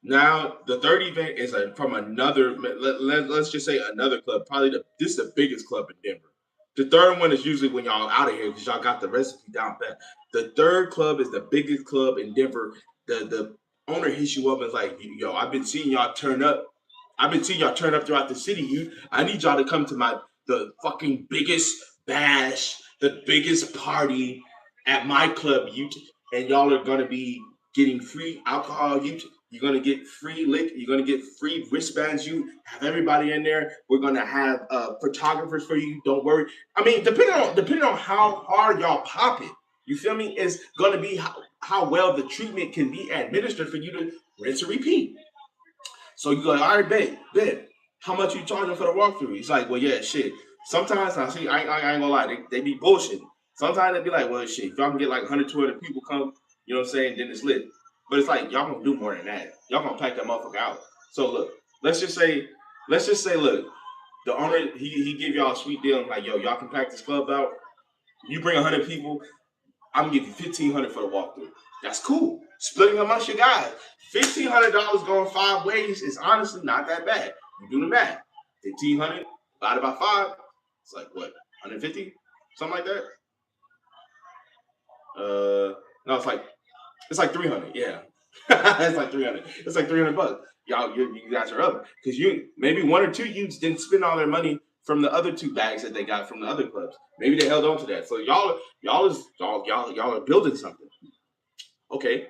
now the third event is from another. Let's just say another club. Probably this is the biggest club in Denver. The third one is usually when y'all out of here because y'all got the recipe down pat. The third club is the biggest club in Denver. The owner hits you up and is like, yo, I've been seeing y'all turn up. I've been seeing y'all turn up throughout the city. I need y'all to come to the fucking biggest bash, the biggest party at my club, you, and y'all are gonna be getting free alcohol, you. You're gonna get free lick. You're gonna get free wristbands. You have everybody in there. We're gonna have photographers for you. Don't worry. I mean, depending on how hard y'all pop it, you feel me? It's gonna be how well the treatment can be administered for you to rinse and repeat. So you go, all right, bet. How much you charging for the walkthrough? He's like, well, yeah, shit. Sometimes I see, I ain't gonna lie, they be bullshitting. Sometimes they be like, well, shit, if y'all can get like 100, 200 people come, you know what I'm saying, then it's lit. But it's like y'all gonna do more than that. Y'all gonna pack that motherfucker out. So look, let's just say, look, the owner he give y'all a sweet deal, like, yo, y'all can pack this club out. You bring 100 people, I'm gonna give you 1,500 for the walkthrough. That's cool. Splitting amongst your guys. $1,500 going 5 ways is honestly not that bad. You do the math. 1,500 divided by 5. It's like what? 150? Something like that. No, it's like 300. Yeah, it's like 300. It's like 300 bucks. You guys are up because you maybe one or two youths didn't spend all their money from the other two bags that they got from the other clubs. Maybe they held on to that. So y'all are building something. Okay,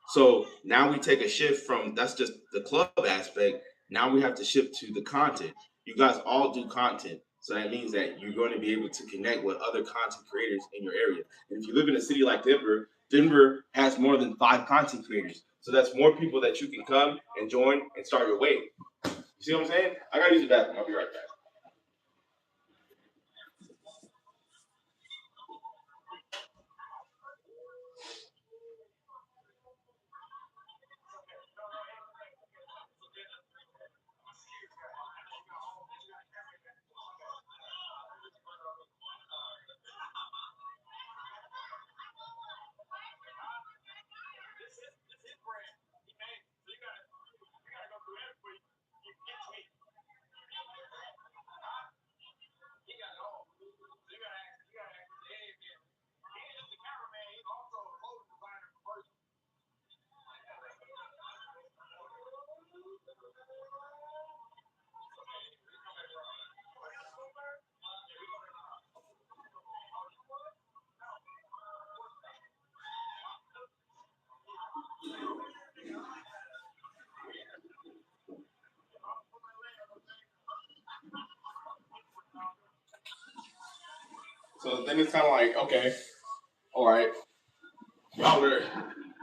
so now we take a shift from that's just the club aspect. Now we have to shift to the content. You guys all do content. So that means that you're going to be able to connect with other content creators in your area. And if you live in a city like Denver, Denver has more than 5 content creators. So that's more people that you can come and join and start your wave. You see what I'm saying? I gotta use the bathroom. I'll be right back. So then it's kind of like, okay, all right, y'all are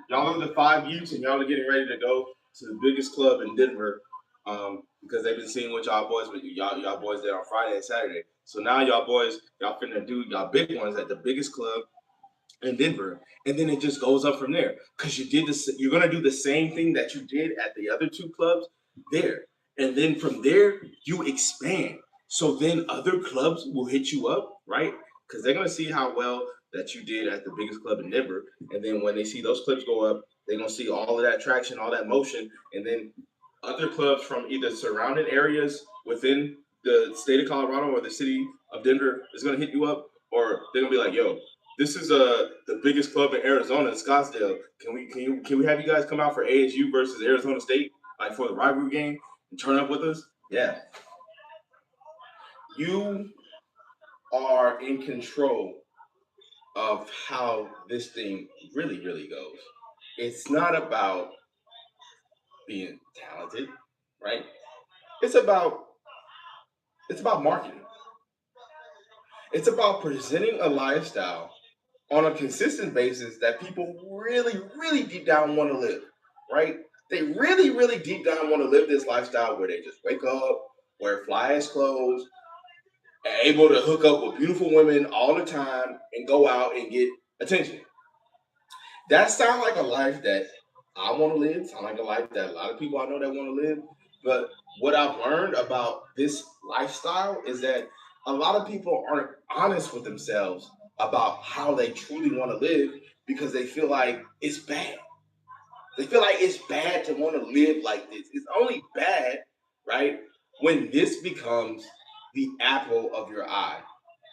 y'all are the 5 youths, and y'all are getting ready to go to the biggest club in Denver, because they've been seeing what y'all boys, but y'all boys did on Friday and Saturday. So now y'all boys, y'all finna do y'all big ones at the biggest club in Denver, and then it just goes up from there because you did this. You're gonna do the same thing that you did at the other two clubs there, and then from there you expand. So then other clubs will hit you up, right? Because they're gonna see how well that you did at the biggest club in Denver, and then when they see those clips go up, they're gonna see all of that traction, all that motion, and then other clubs from either surrounding areas within the state of Colorado or the city of Denver is gonna hit you up, or they're gonna be like, "Yo, this is the biggest club in Arizona in Scottsdale. Can we have you guys come out for ASU versus Arizona State, like for the rivalry game, and turn up with us?" Yeah, you are in control of how this thing really goes. It's not about being talented, right? It's about it's about marketing. It's about presenting a lifestyle on a consistent basis that people really, really deep down want to live, right? They really, really deep down want to live this lifestyle where they just wake up, wear fly ass clothes, able to hook up with beautiful women all the time, and go out and get attention. That sounds like a life that I want to live. Sound like a life that a lot of people I know that want to live. But what I've learned about this lifestyle is that a lot of people aren't honest with themselves about how they truly want to live because they feel like it's bad. They feel like it's bad to want to live like this. It's only bad, right, when this becomes the apple of your eye.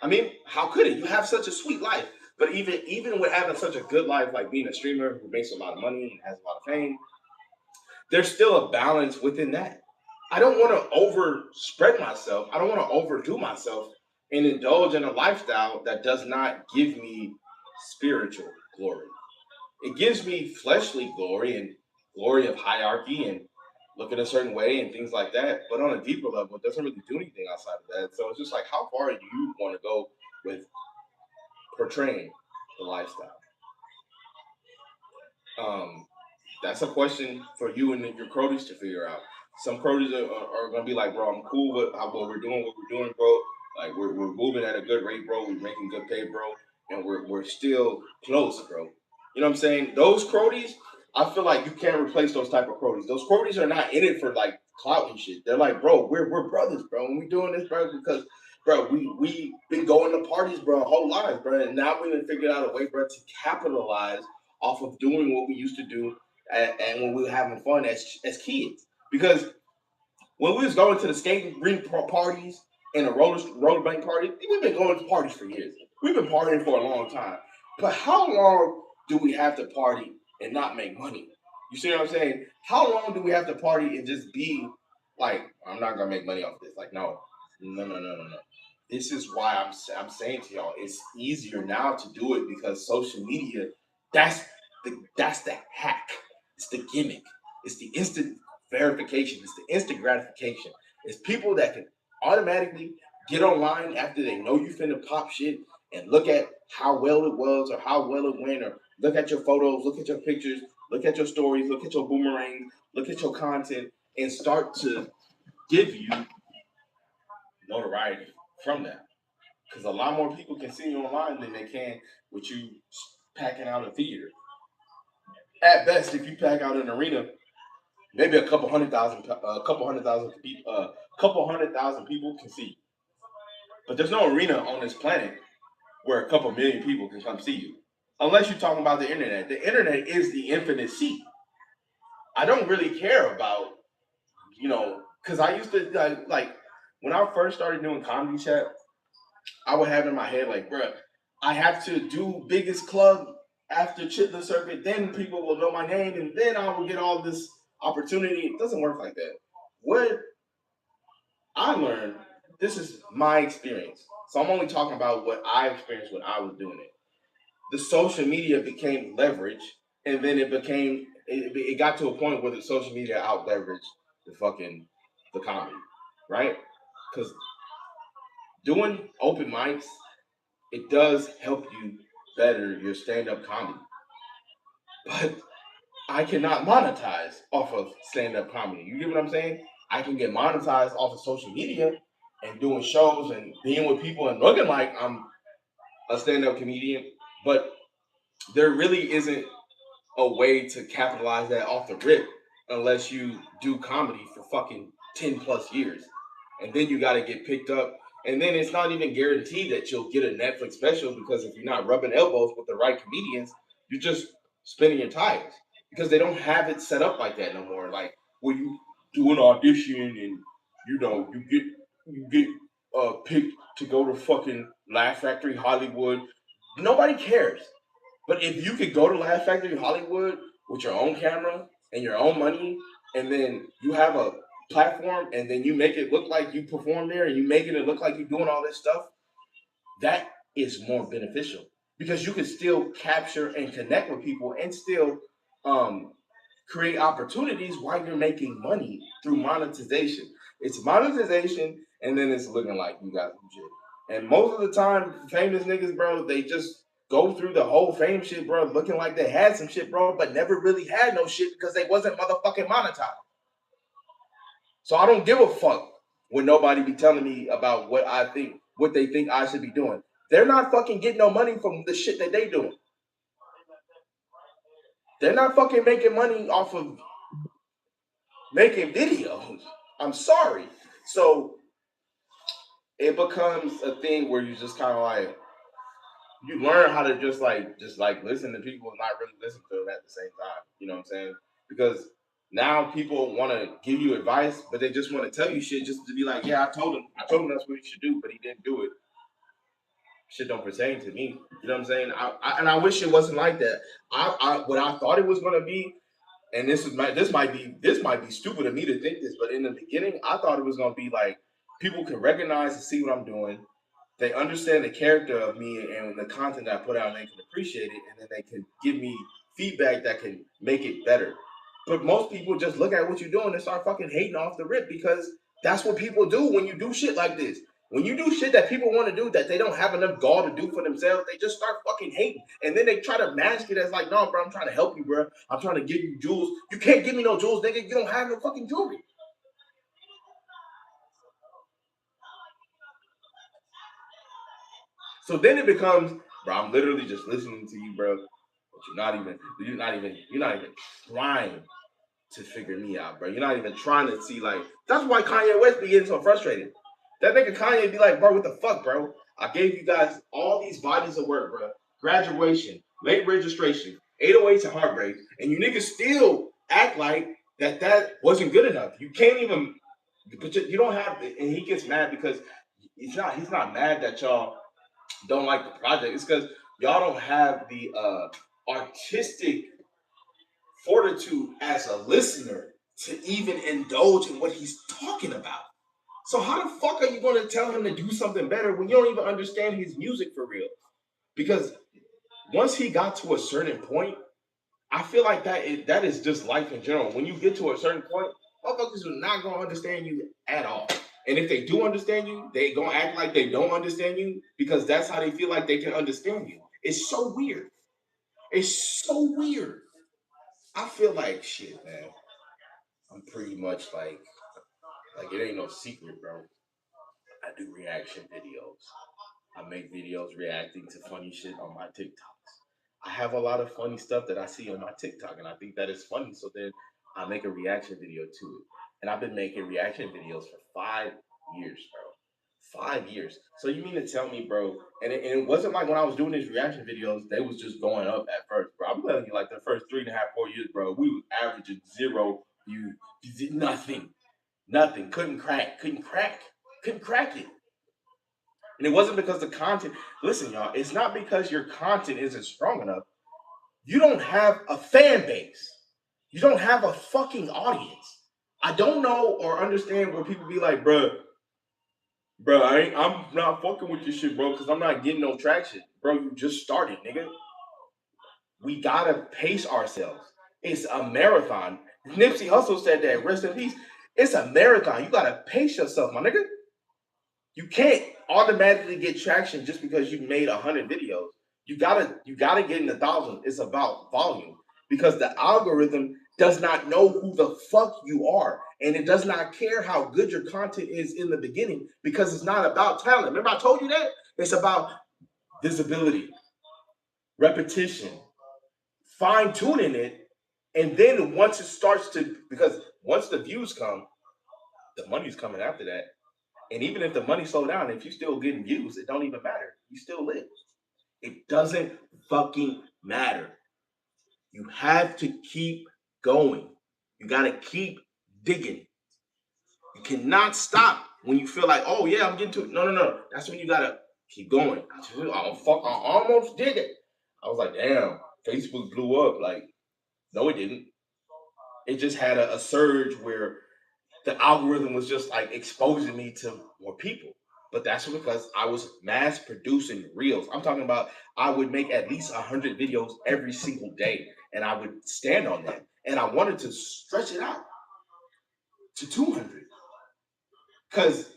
I mean, how could it? You have such a sweet life. But even with having such a good life, like being a streamer who makes a lot of money and has a lot of fame, there's still a balance within that. I don't want to overspread myself. I don't want to overdo myself and indulge in a lifestyle that does not give me spiritual glory. It gives me fleshly glory and glory of hierarchy and looking a certain way and things like that. But on a deeper level, it doesn't really do anything outside of that. So it's just like, how far do you want to go with portraying the lifestyle? Um, that's a question for you and your Crodies to figure out. Some Crodies are going to be like, bro, I'm cool with what we're doing, bro. Like, we're moving at a good rate, bro. We're making good pay, bro. And we're still close, bro. You know what I'm saying? Those Crodies, I feel like you can't replace those type of Crodies. Those Crodies are not in it for like clout and shit. They're like, bro, we're brothers, bro. And we doing this, bro, because bro, we been going to parties, bro, our whole lives, bro. And now we done figured out a way, bro, to capitalize off of doing what we used to do and when we were having fun as kids. Because when we was going to the skating rink parties and the rollerblade parties, we've been going to parties for years. We've been partying for a long time. But how long do we have to party and not make money? You see what I'm saying? How long do we have to party and just be like, I'm not gonna make money off this? Like, no, no. This is why I'm saying to y'all, it's easier now to do it because social media. That's that's the hack. It's the gimmick. It's the instant verification. It's the instant gratification. It's people that can automatically get online after they know you finna pop shit and look at how well it was or how well it went or look at your photos, look at your pictures, look at your stories, look at your boomerangs, look at your content, and start to give you notoriety from that. Because a lot more people can see you online than they can with you packing out a theater. At best, if you pack out an arena, maybe a couple hundred thousand people can see you. But there's no arena on this planet where a couple million people can come see you, unless you're talking about the internet. The internet is the infinite seat. I don't really care about because I used to like when I first started doing comedy chat, I would have in my head like, bruh, I have to do biggest club after Chitlin Circuit, then people will know my name, and then I will get all this opportunity. It doesn't work like that. What I learned, this is my experience. So I'm only talking about what I experienced when I was doing it. The social media became leverage, and then it got to a point where the social media out leveraged the comedy, right? Because doing open mics, it does help you better your stand-up comedy. But I cannot monetize off of stand-up comedy. You get what I'm saying? I can get monetized off of social media and doing shows and being with people and looking like I'm a stand-up comedian, but there really isn't a way to capitalize that off the rip unless you do comedy for fucking 10 plus years. And then you got to get picked up. And then it's not even guaranteed that you'll get a Netflix special because if you're not rubbing elbows with the right comedians, you're just spinning your tires because they don't have it set up like that no more. Like when you do an audition and you get picked to go to fucking Laugh Factory Hollywood. Nobody cares. But if you could go to Laugh Factory Hollywood with your own camera and your own money, and then you have a platform, and then you make it look like you perform there, and you making it look like you're doing all this stuff, that is more beneficial because you can still capture and connect with people and still um, create opportunities while you're making money through monetization. It's monetization, and then it's looking like you got some shit. And most of the time, famous niggas, bro, they just go through the whole fame shit, bro, looking like they had some shit, bro, but never really had no shit because they wasn't motherfucking monetized. So I don't give a fuck when nobody be telling me about what they think I should be doing. They're not fucking getting no money from the shit that they doing. They're not fucking making money off of making videos. I'm sorry. So it becomes a thing where you just kind of like you learn how to just like listen to people and not really listen to them at the same time. You know what I'm saying? Because now people want to give you advice, but they just want to tell you shit just to be like, yeah, I told him that's what he should do, but he didn't do it. Shit don't pertain to me. You know what I'm saying? And I wish it wasn't like that. What I thought it was gonna be, and this might be stupid of me to think this, but in the beginning, I thought it was gonna be like people can recognize and see what I'm doing. They understand the character of me and the content that I put out, and they can appreciate it, and then they can give me feedback that can make it better. But most people just look at what you're doing and start fucking hating off the rip because that's what people do when you do shit like this. When you do shit that people want to do that they don't have enough gall to do for themselves, they just start fucking hating. And then they try to mask it as like, no, bro, I'm trying to help you, bro. I'm trying to give you jewels. You can't give me no jewels, nigga. You don't have no fucking jewelry. So then it becomes, bro, I'm literally just listening to you, bro. But you're not even trying to figure me out, bro. You're not even trying to see like that's why Kanye West be getting so frustrated. That nigga Kanye be like, bro, what the fuck, bro? I gave you guys all these bodies of work, bro. Graduation, late registration, 808s and heartbreak, and you niggas still act like that wasn't good enough. You can't even, but you don't have, and he gets mad because he's not mad that y'all don't like the project. It's because y'all don't have the artistic fortitude as a listener to even indulge in what he's talking about. So how the fuck are you going to tell him to do something better when you don't even understand his music for real? Because once he got to a certain point, I feel like that is just life in general. When you get to a certain point, motherfuckers are not gonna understand you at all. And if they do understand you, they gonna act like they don't understand you because that's how they feel like they can understand you. It's so weird. It's so weird. I feel like shit, man. I'm pretty much like it ain't no secret, bro. I do reaction videos. I make videos reacting to funny shit on my TikToks. I have a lot of funny stuff that I see on my TikTok, and I think that is funny. So then I make a reaction video to it. And I've been making reaction videos for 5 years, bro. 5 years. So you mean to tell me, bro? And it wasn't like when I was doing these reaction videos, they was just going up at first, bro. I'm telling you, like the first 3.5, 4 years, bro, we was averaging zero views, nothing, nothing. Couldn't crack it. And it wasn't because the content, listen, y'all, it's not because your content isn't strong enough. You don't have a fan base. You don't have a fucking audience. I don't know or understand where people be like, bro, I'm not fucking with this shit, bro, because I'm not getting no traction. Bro, you just started, nigga. We gotta pace ourselves. It's a marathon. Nipsey Hussle said that, rest in peace. It's a marathon. You gotta pace yourself, my nigga. You can't automatically get traction just because you made 100 videos. You gotta get in the thousands. It's about volume because the algorithm does not know who the fuck you are, and it does not care how good your content is in the beginning because it's not about talent. Remember, I told you that it's about visibility, repetition, fine tuning it, and then once it starts to because once the views come, the money's coming after that. And even if the money slow down, if you still getting views, it don't even matter. You still live. It doesn't fucking matter. You have to keep going. You gotta keep digging. You cannot stop when you feel like, oh yeah, I'm getting to it. No, no, no. That's when you gotta keep going. I almost did it. I was like, damn, Facebook blew up. Like, no, it didn't. It just had a surge where the algorithm was just like exposing me to more people. But that's because I was mass producing reels. I'm talking about I would make at least 100 videos every single day, and I would stand on that. And I wanted to stretch it out to 200 because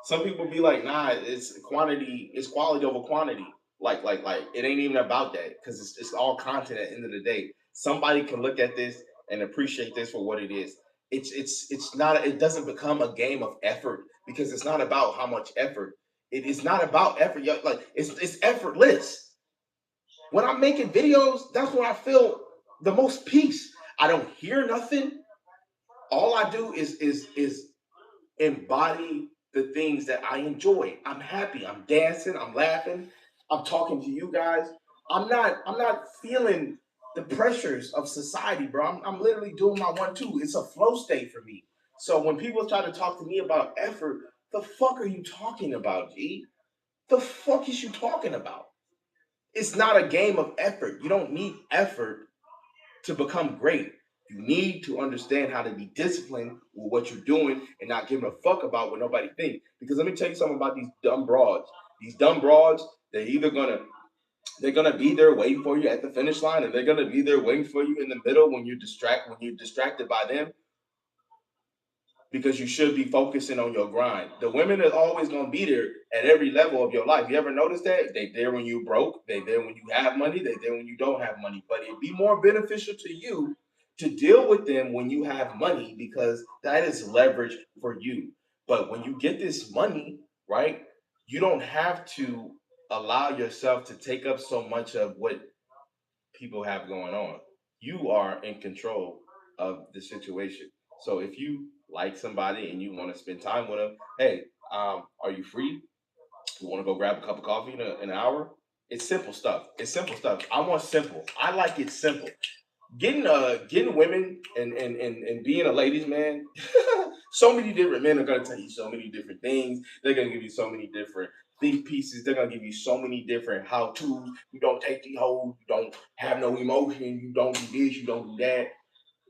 some people be like, nah, it's quantity, it's quality over quantity. Like it ain't even about that because it's all content at the end of the day. Somebody can look at this and appreciate this for what it is. It's not, it doesn't become a game of effort because it's not about how much effort. It is not about effort. Like it's effortless. When I'm making videos, that's when I feel the most peace. I don't hear nothing. All I do is embody the things that I enjoy. I'm happy. I'm dancing. I'm laughing. I'm talking to you guys. I'm not feeling the pressures of society, bro. I'm literally doing my 1-2. It's a flow state for me. So when people try to talk to me about effort, the fuck are you talking about, G? The fuck is you talking about? It's not a game of effort. You don't need effort to become great. You need to understand how to be disciplined with what you're doing and not giving a fuck about what nobody thinks. Because let me tell you something about these dumb broads. These dumb broads, they're gonna be there waiting for you at the finish line, and they're gonna be there waiting for you in the middle when you're distracted by them because you should be focusing on your grind. The women are always going to be there at every level of your life. You ever notice that? They there when you broke, they there when you have money, they there when you don't have money. But it'd be more beneficial to you to deal with them when you have money because that is leverage for you. But when you get this money, right, you don't have to allow yourself to take up so much of what people have going on. You are in control of the situation. So if you like somebody and you want to spend time with them, hey, are you free? You want to go grab a cup of coffee in an hour? It's simple stuff. It's simple stuff. I want simple. I like it simple. Getting women and being a ladies man, so many different men are gonna tell you so many different things. They're gonna give you so many different think pieces. They're gonna give you so many different how to's. You don't take the whole, you don't have no emotion, you don't do this, you don't do that.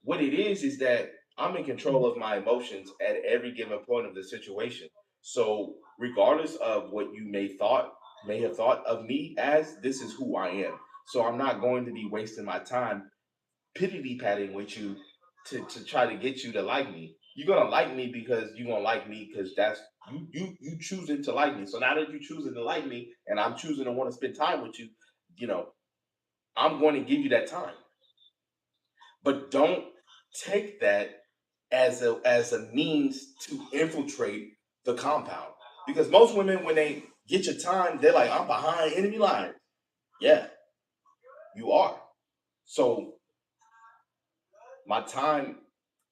What it is that I'm in control of my emotions at every given point of the situation. So regardless of what you may have thought of me as, this is who I am. So I'm not going to be wasting my time pity patting with you to try to get you to like me. You're gonna like me because you're gonna like me because that's you choosing to like me. So now that you choosing to like me and I'm choosing to want to spend time with you, you know, I'm going to give you that time. But don't take that as a means to infiltrate the compound. Because most women, when they get your time, they're like, I'm behind enemy lines. Yeah, you are. So my time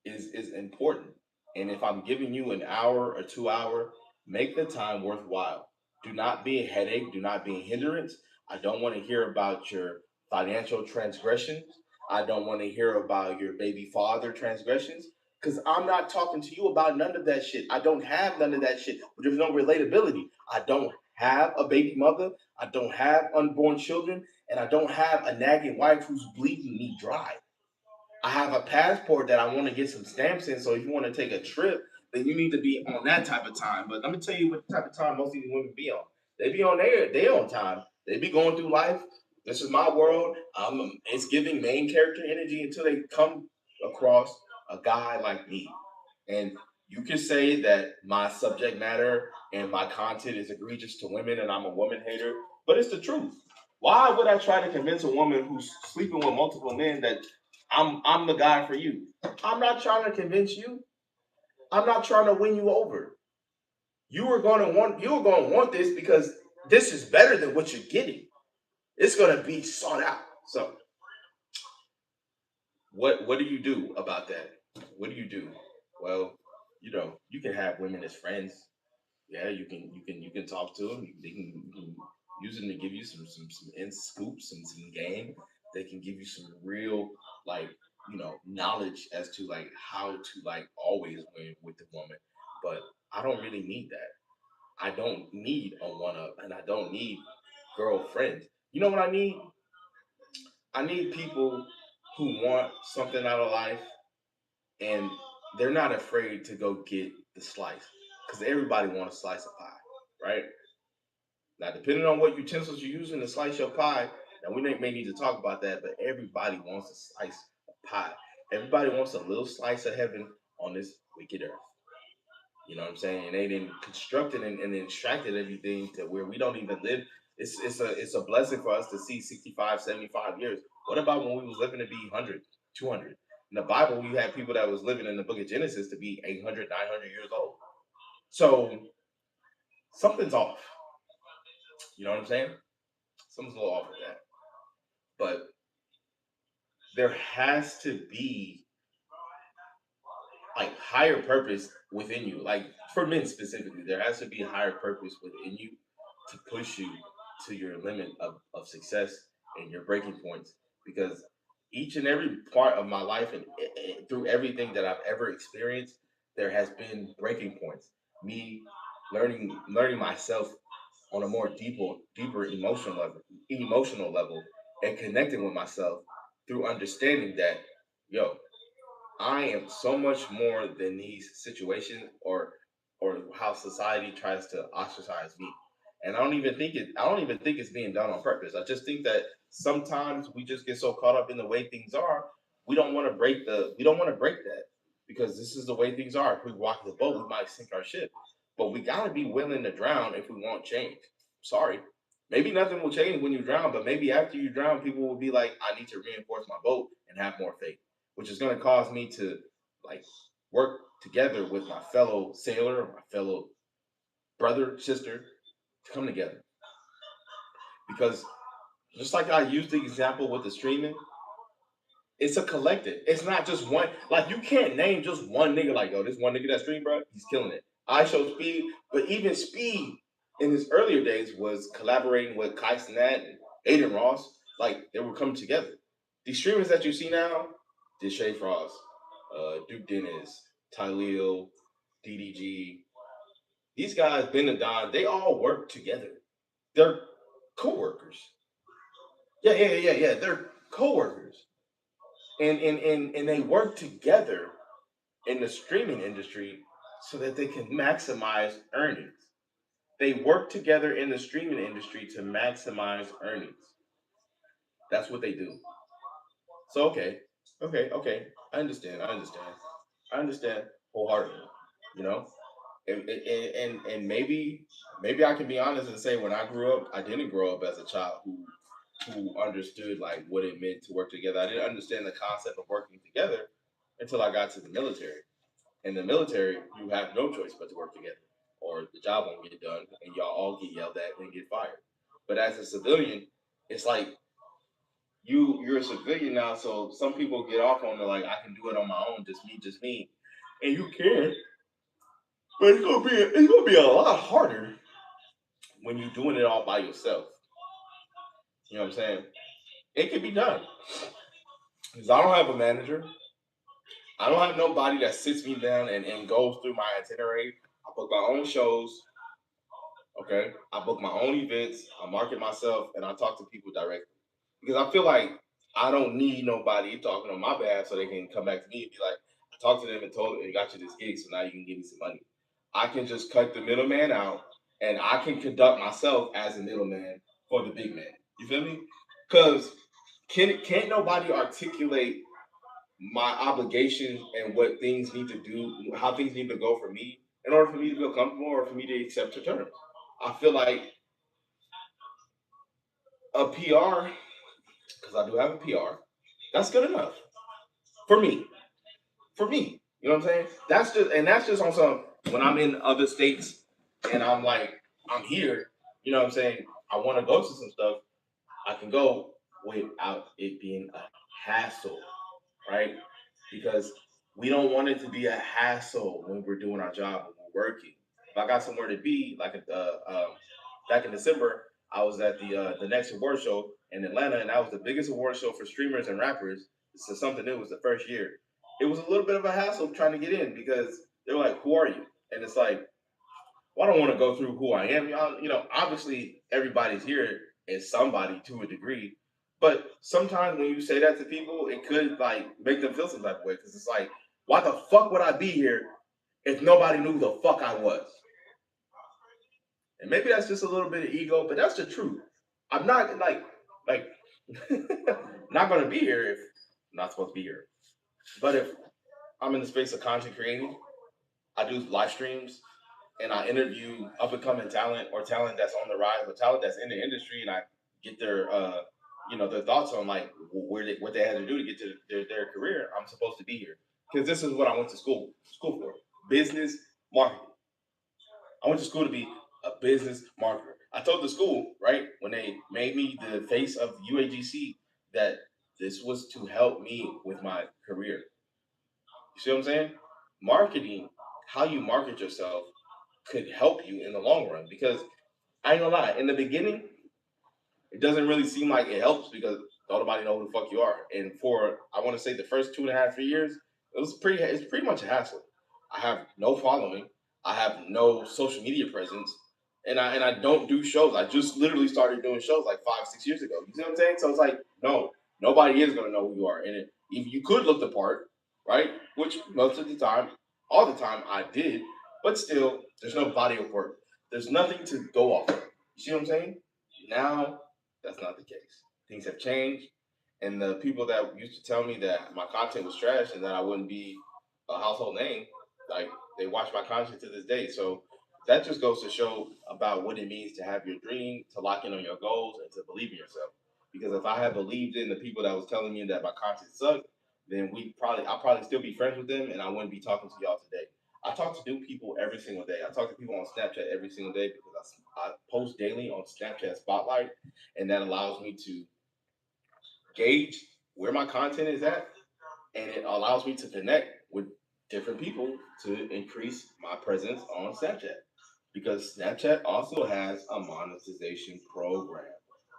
is important. And if I'm giving you an hour or 2 hour, make the time worthwhile. Do not be a headache. Do not be a hindrance. I don't want to hear about your financial transgressions. I don't want to hear about your baby father transgressions because I'm not talking to you about none of that shit. I don't have none of that shit. There's no relatability. I don't have a baby mother. I don't have unborn children. And I don't have a nagging wife who's bleeding me dry. I have a passport that I want to get some stamps in. So if you want to take a trip, then you need to be on that type of time. But let me tell you what type of time most of these women be on. They be on their own time. They be going through life. This is my world. It's giving main character energy until they come across a guy like me. And you can say that my subject matter and my content is egregious to women and I'm a woman hater, but it's the truth. Why would I try to convince a woman who's sleeping with multiple men that I'm the guy for you? I'm not trying to convince you. I'm not trying to win you over. You are going to want this because this is better than what you're getting. It's going to be sought out. So what do you do about that? What do you do? Well, you can have women as friends. Yeah, you can talk to them. You can use them to give you some in scoops and some game. They can give you some real like knowledge as to like how to like always win with the woman. But I don't really need that. I don't need a one up, and I don't need girlfriends. You know what I need? I need people who want something out of life, and they're not afraid to go get the slice because everybody wants a slice of pie, right? Now, depending on what utensils you're using to slice your pie, now we may need to talk about that, but everybody wants a slice of pie. Everybody wants a little slice of heaven on this wicked earth. You know what I'm saying? And they didn't construct it and extracted everything to where we don't even live. It's a blessing for us to see 65, 75 years. What about when we was living to be 100, 200? In the Bible, we had people that was living in the book of Genesis to be 800, 900 years old. So something's off. You know what I'm saying? Something's a little off with that. But there has to be like higher purpose within you. Like for men specifically, there has to be higher purpose within you to push you to your limit of success and your breaking points. Because each and every part of my life and through everything that I've ever experienced, there has been breaking points. Me learning myself on a more deeper emotional level, and connecting with myself through understanding that, yo, I am so much more than these situations or how society tries to ostracize me. And I don't even think it's being done on purpose. I just think that sometimes we just get so caught up in the way things are, we don't want to break that because this is the way things are. If we walk the boat, we might sink our ship. But we gotta be willing to drown if we want change. Sorry. Maybe nothing will change when you drown, but maybe after you drown, people will be like, I need to reinforce my boat and have more faith, which is going to cause me to like work together with my fellow sailor, my fellow brother, sister, to come together. Because just like I used the example with the streaming, it's a collective. It's not just one. Like you can't name just one nigga. Like, oh, this one nigga that stream, bro, he's killing it. I show Speed, but even Speed in his earlier days was collaborating with Kai Cenat and Aiden Ross. Like they were coming together. These streamers that you see now, Deshae Frost, Duke Dennis, Tyleel, DDG, these guys, Ben and Don, they all work together. They're co-workers. Yeah. They're co-workers. And they work together in the streaming industry so that they can maximize earnings. They work together in the streaming industry to maximize earnings. That's what they do. So okay. I understand wholeheartedly. You know, and maybe I can be honest and say when I grew up, I didn't grow up as a child who understood like what it meant to work together. I didn't understand the concept of working together until I got to the military. In the military, you have no choice but to work together, or the job won't get done, and y'all all get yelled at and get fired. But as a civilian, it's like you're a civilian now, so some people get off on the like I can do it on my own, just me, and you can, but it's gonna be a lot harder when you're doing it all by yourself. You know what I'm saying? It can be done because I don't have a manager. I don't have nobody that sits me down and goes through my itinerary. I book my own shows. Okay, I book my own events. I market myself, and I talk to people directly because I feel like I don't need nobody talking on my behalf so they can come back to me and be like, I talked to them and told them they got you this gig, so now you can give me some money. I can just cut the middleman out, and I can conduct myself as a middleman for the big man. You feel me? Because can't nobody articulate my obligations and what things need to do, how things need to go for me in order for me to feel comfortable or for me to accept the terms. I feel like a PR, because I do have a PR, that's good enough for me. For me, you know what I'm saying? That's just on some when I'm in other states and I'm like I'm here. You know what I'm saying? I want to go to some stuff. I can go without it being a hassle, right? Because we don't want it to be a hassle when we're doing our job when we're working. If I got somewhere to be, like back in December, I was at the next award show in Atlanta, and that was the biggest award show for streamers and rappers. So something new. It was the first year. It was a little bit of a hassle trying to get in because they were like, "Who are you?" And it's like, well, I don't want to go through who I am. Obviously everybody's here is somebody to a degree, but sometimes when you say that to people, it could like make them feel some type of way because it's like, why the fuck would I be here if nobody knew who the fuck I was? And maybe that's just a little bit of ego, but that's the truth. I'm not like not gonna be here if I'm not supposed to be here. But if I'm in the space of content creating, I do live streams. and I interview up and coming talent or talent that's on the rise or talent that's in the industry, and I get their their thoughts on like what they had to do to get to their career. I'm supposed to be here because this is what I went to school for: business marketing. I went to school to be a business marketer. I told the school, right, when they made me the face of UAGC, that this was to help me with my career. You see what I'm saying? Marketing, how you market yourself, could help you in the long run. Because I ain't gonna lie, in the beginning, it doesn't really seem like it helps because don't nobody know who the fuck you are. And for I want to say the first 2.5, 3 years, it's pretty much a hassle. I have no following, I have no social media presence, and I don't do shows. I just literally started doing shows like 5, 6 years ago. You see what I'm saying? So it's like, no, nobody is gonna know who you are. And if you could look the part, right? Which most of the time, all the time I did, but still, there's no body of work. There's nothing to go off of. You see what I'm saying? Now that's not the case. Things have changed, and the people that used to tell me that my content was trash and that I wouldn't be a household name, like they watch my content to this day. So that just goes to show about what it means to have your dream, to lock in on your goals, and to believe in yourself. Because if I had believed in the people that was telling me that my content sucked, then I'll probably still be friends with them, and I wouldn't be talking to y'all today. I talk to new people every single day. I talk to people on Snapchat every single day because I post daily on Snapchat Spotlight, and that allows me to gauge where my content is at, and it allows me to connect with different people to increase my presence on Snapchat because Snapchat also has a monetization program.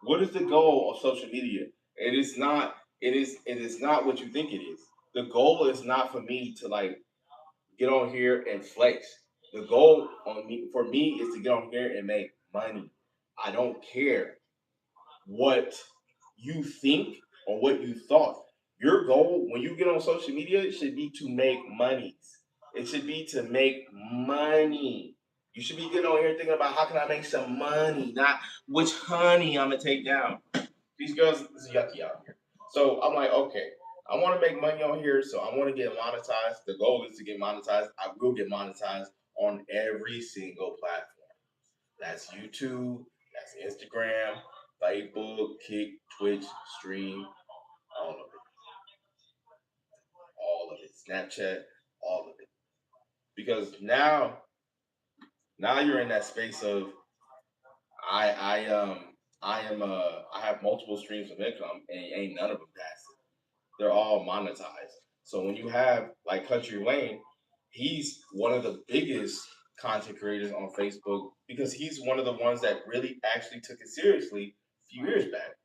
What is the goal of social media? It is not. It is not what you think it is. The goal is not for me to like get on here and flex. The goal on me for me is to get on here and make money. I don't care what you think or what you thought. Your goal when you get on social media should be to make money. It should be to make money. You should be getting on here thinking about how can I make some money, not which honey I'm gonna take down. These girls is yucky out here. So I'm like, okay, I want to make money on here, so I want to get monetized. The goal is to get monetized. I will get monetized on every single platform. That's YouTube, that's Instagram, Facebook, Kick, Twitch, Stream, all of it, all of it. Snapchat, all of it. Because now you're in that space of I I um I have multiple streams of income and ain't none of them passive. They're all monetized. So when you have like Country Wayne, he's one of the biggest content creators on Facebook because he's one of the ones that really actually took it seriously a few years back.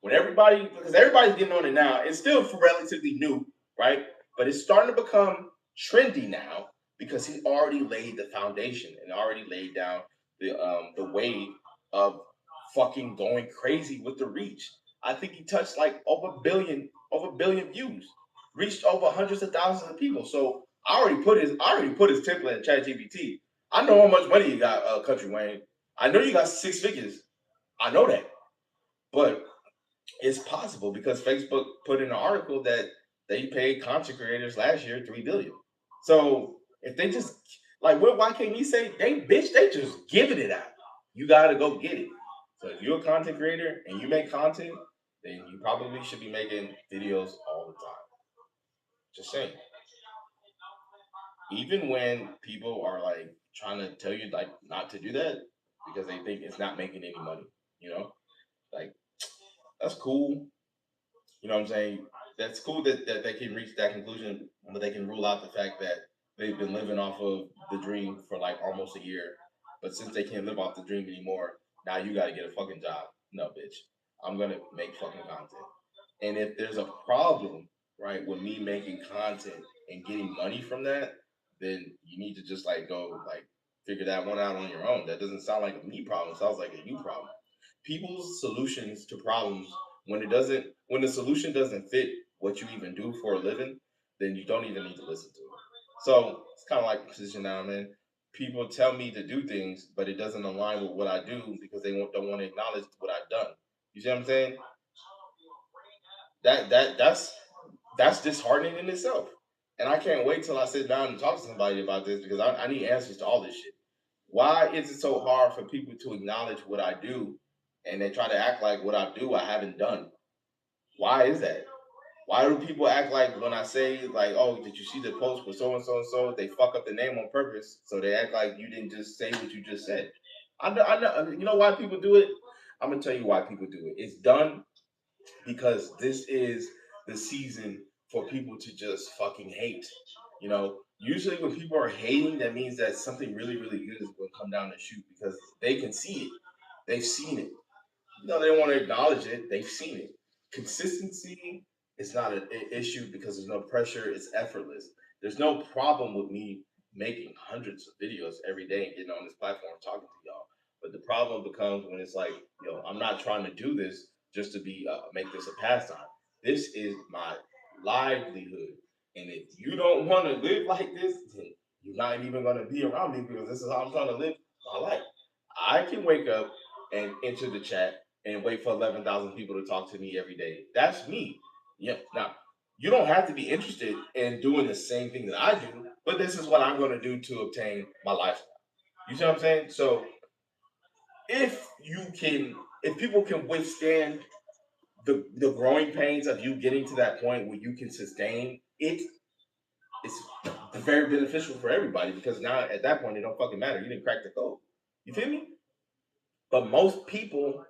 When everybody, because everybody's getting on it now, it's still relatively new, right? But it's starting to become trendy now because he already laid the foundation and already laid down the wave of fucking going crazy with the reach. I think he touched like over a billion views, reached over hundreds of thousands of people. So I already put his template in ChatGPT. I know how much money you got, Country Wayne. I know you got 6 figures. I know that, but it's possible because Facebook put in an article that they paid content creators last year 3 billion. So if they just like what why can't he say they just giving it out. You gotta go get it. So if you're a content creator and you make content, then you probably should be making videos all the time. Just saying. Even when people are like trying to tell you like not to do that because they think it's not making any money, you know? Like that's cool. You know what I'm saying? That's cool that they can reach that conclusion, but they can rule out the fact that they've been living off of the dream for like almost a year. But since they can't live off the dream anymore, now you got to get a fucking job. No, bitch. I'm going to make fucking content. And if there's a problem, right, with me making content and getting money from that, then you need to just like go like figure that one out on your own. That doesn't sound like a me problem. It sounds like a you problem. People's solutions to problems when the solution doesn't fit what you even do for a living, then you don't even need to listen to it. So it's kind of like the position now I'm in. People tell me to do things, but it doesn't align with what I do because don't want to acknowledge what I've done. You see what I'm saying? That's disheartening in itself. And I can't wait till I sit down and talk to somebody about this because I need answers to all this shit. Why is it so hard for people to acknowledge what I do and they try to act like what I do I haven't done? Why is that? Why do people act like when I say like, "Oh, did you see the post for so and so and so?" They fuck up the name on purpose, so they act like you didn't just say what you just said. I know. You know why people do it? I'm gonna tell you why people do it. It's done because this is the season for people to just fucking hate. Usually when people are hating, that means that something really, really good is going to come down the chute because they can see it. They've seen it. They don't want to acknowledge it. They've seen it. Consistency is not an issue because there's no pressure. It's effortless. There's no problem with me making hundreds of videos every day and getting on this platform talking to y'all. But the problem becomes when it's like, I'm not trying to do this just to be make this a pastime. This is my livelihood, and if you don't want to live like this, then you're not even going to be around me because this is how I'm trying to live my life. I can wake up and enter the chat and wait for 11,000 people to talk to me every day. That's me. Yeah. Now, you don't have to be interested in doing the same thing that I do, but this is what I'm going to do to obtain my lifestyle. You see what I'm saying? So if you can, if people can withstand the growing pains of you getting to that point where you can sustain it, it's very beneficial for everybody because now at that point it don't fucking matter. You didn't crack the code. You feel me? But most people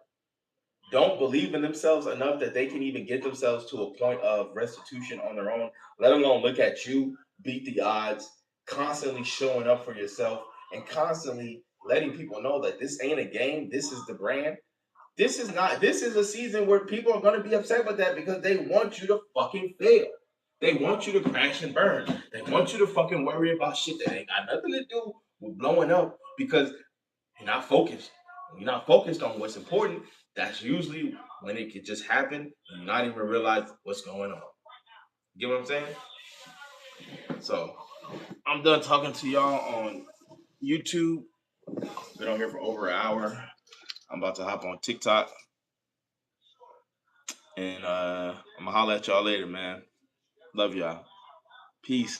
don't believe in themselves enough that they can even get themselves to a point of restitution on their own, let alone look at you, beat the odds, constantly showing up for yourself, and constantly letting people know that this ain't a game, this is the brand. This is a season where people are going to be upset with that because they want you to fucking fail. They want you to crash and burn. They want you to fucking worry about shit that ain't got nothing to do with blowing up because you're not focused. When you're not focused on what's important, that's usually when it could just happen and you not even realize what's going on. You get what I'm saying? So I'm done talking to y'all on YouTube. Been on here for over an hour. I'm about to hop on TikTok. And I'm gonna holler at y'all later, man. Love y'all. Peace.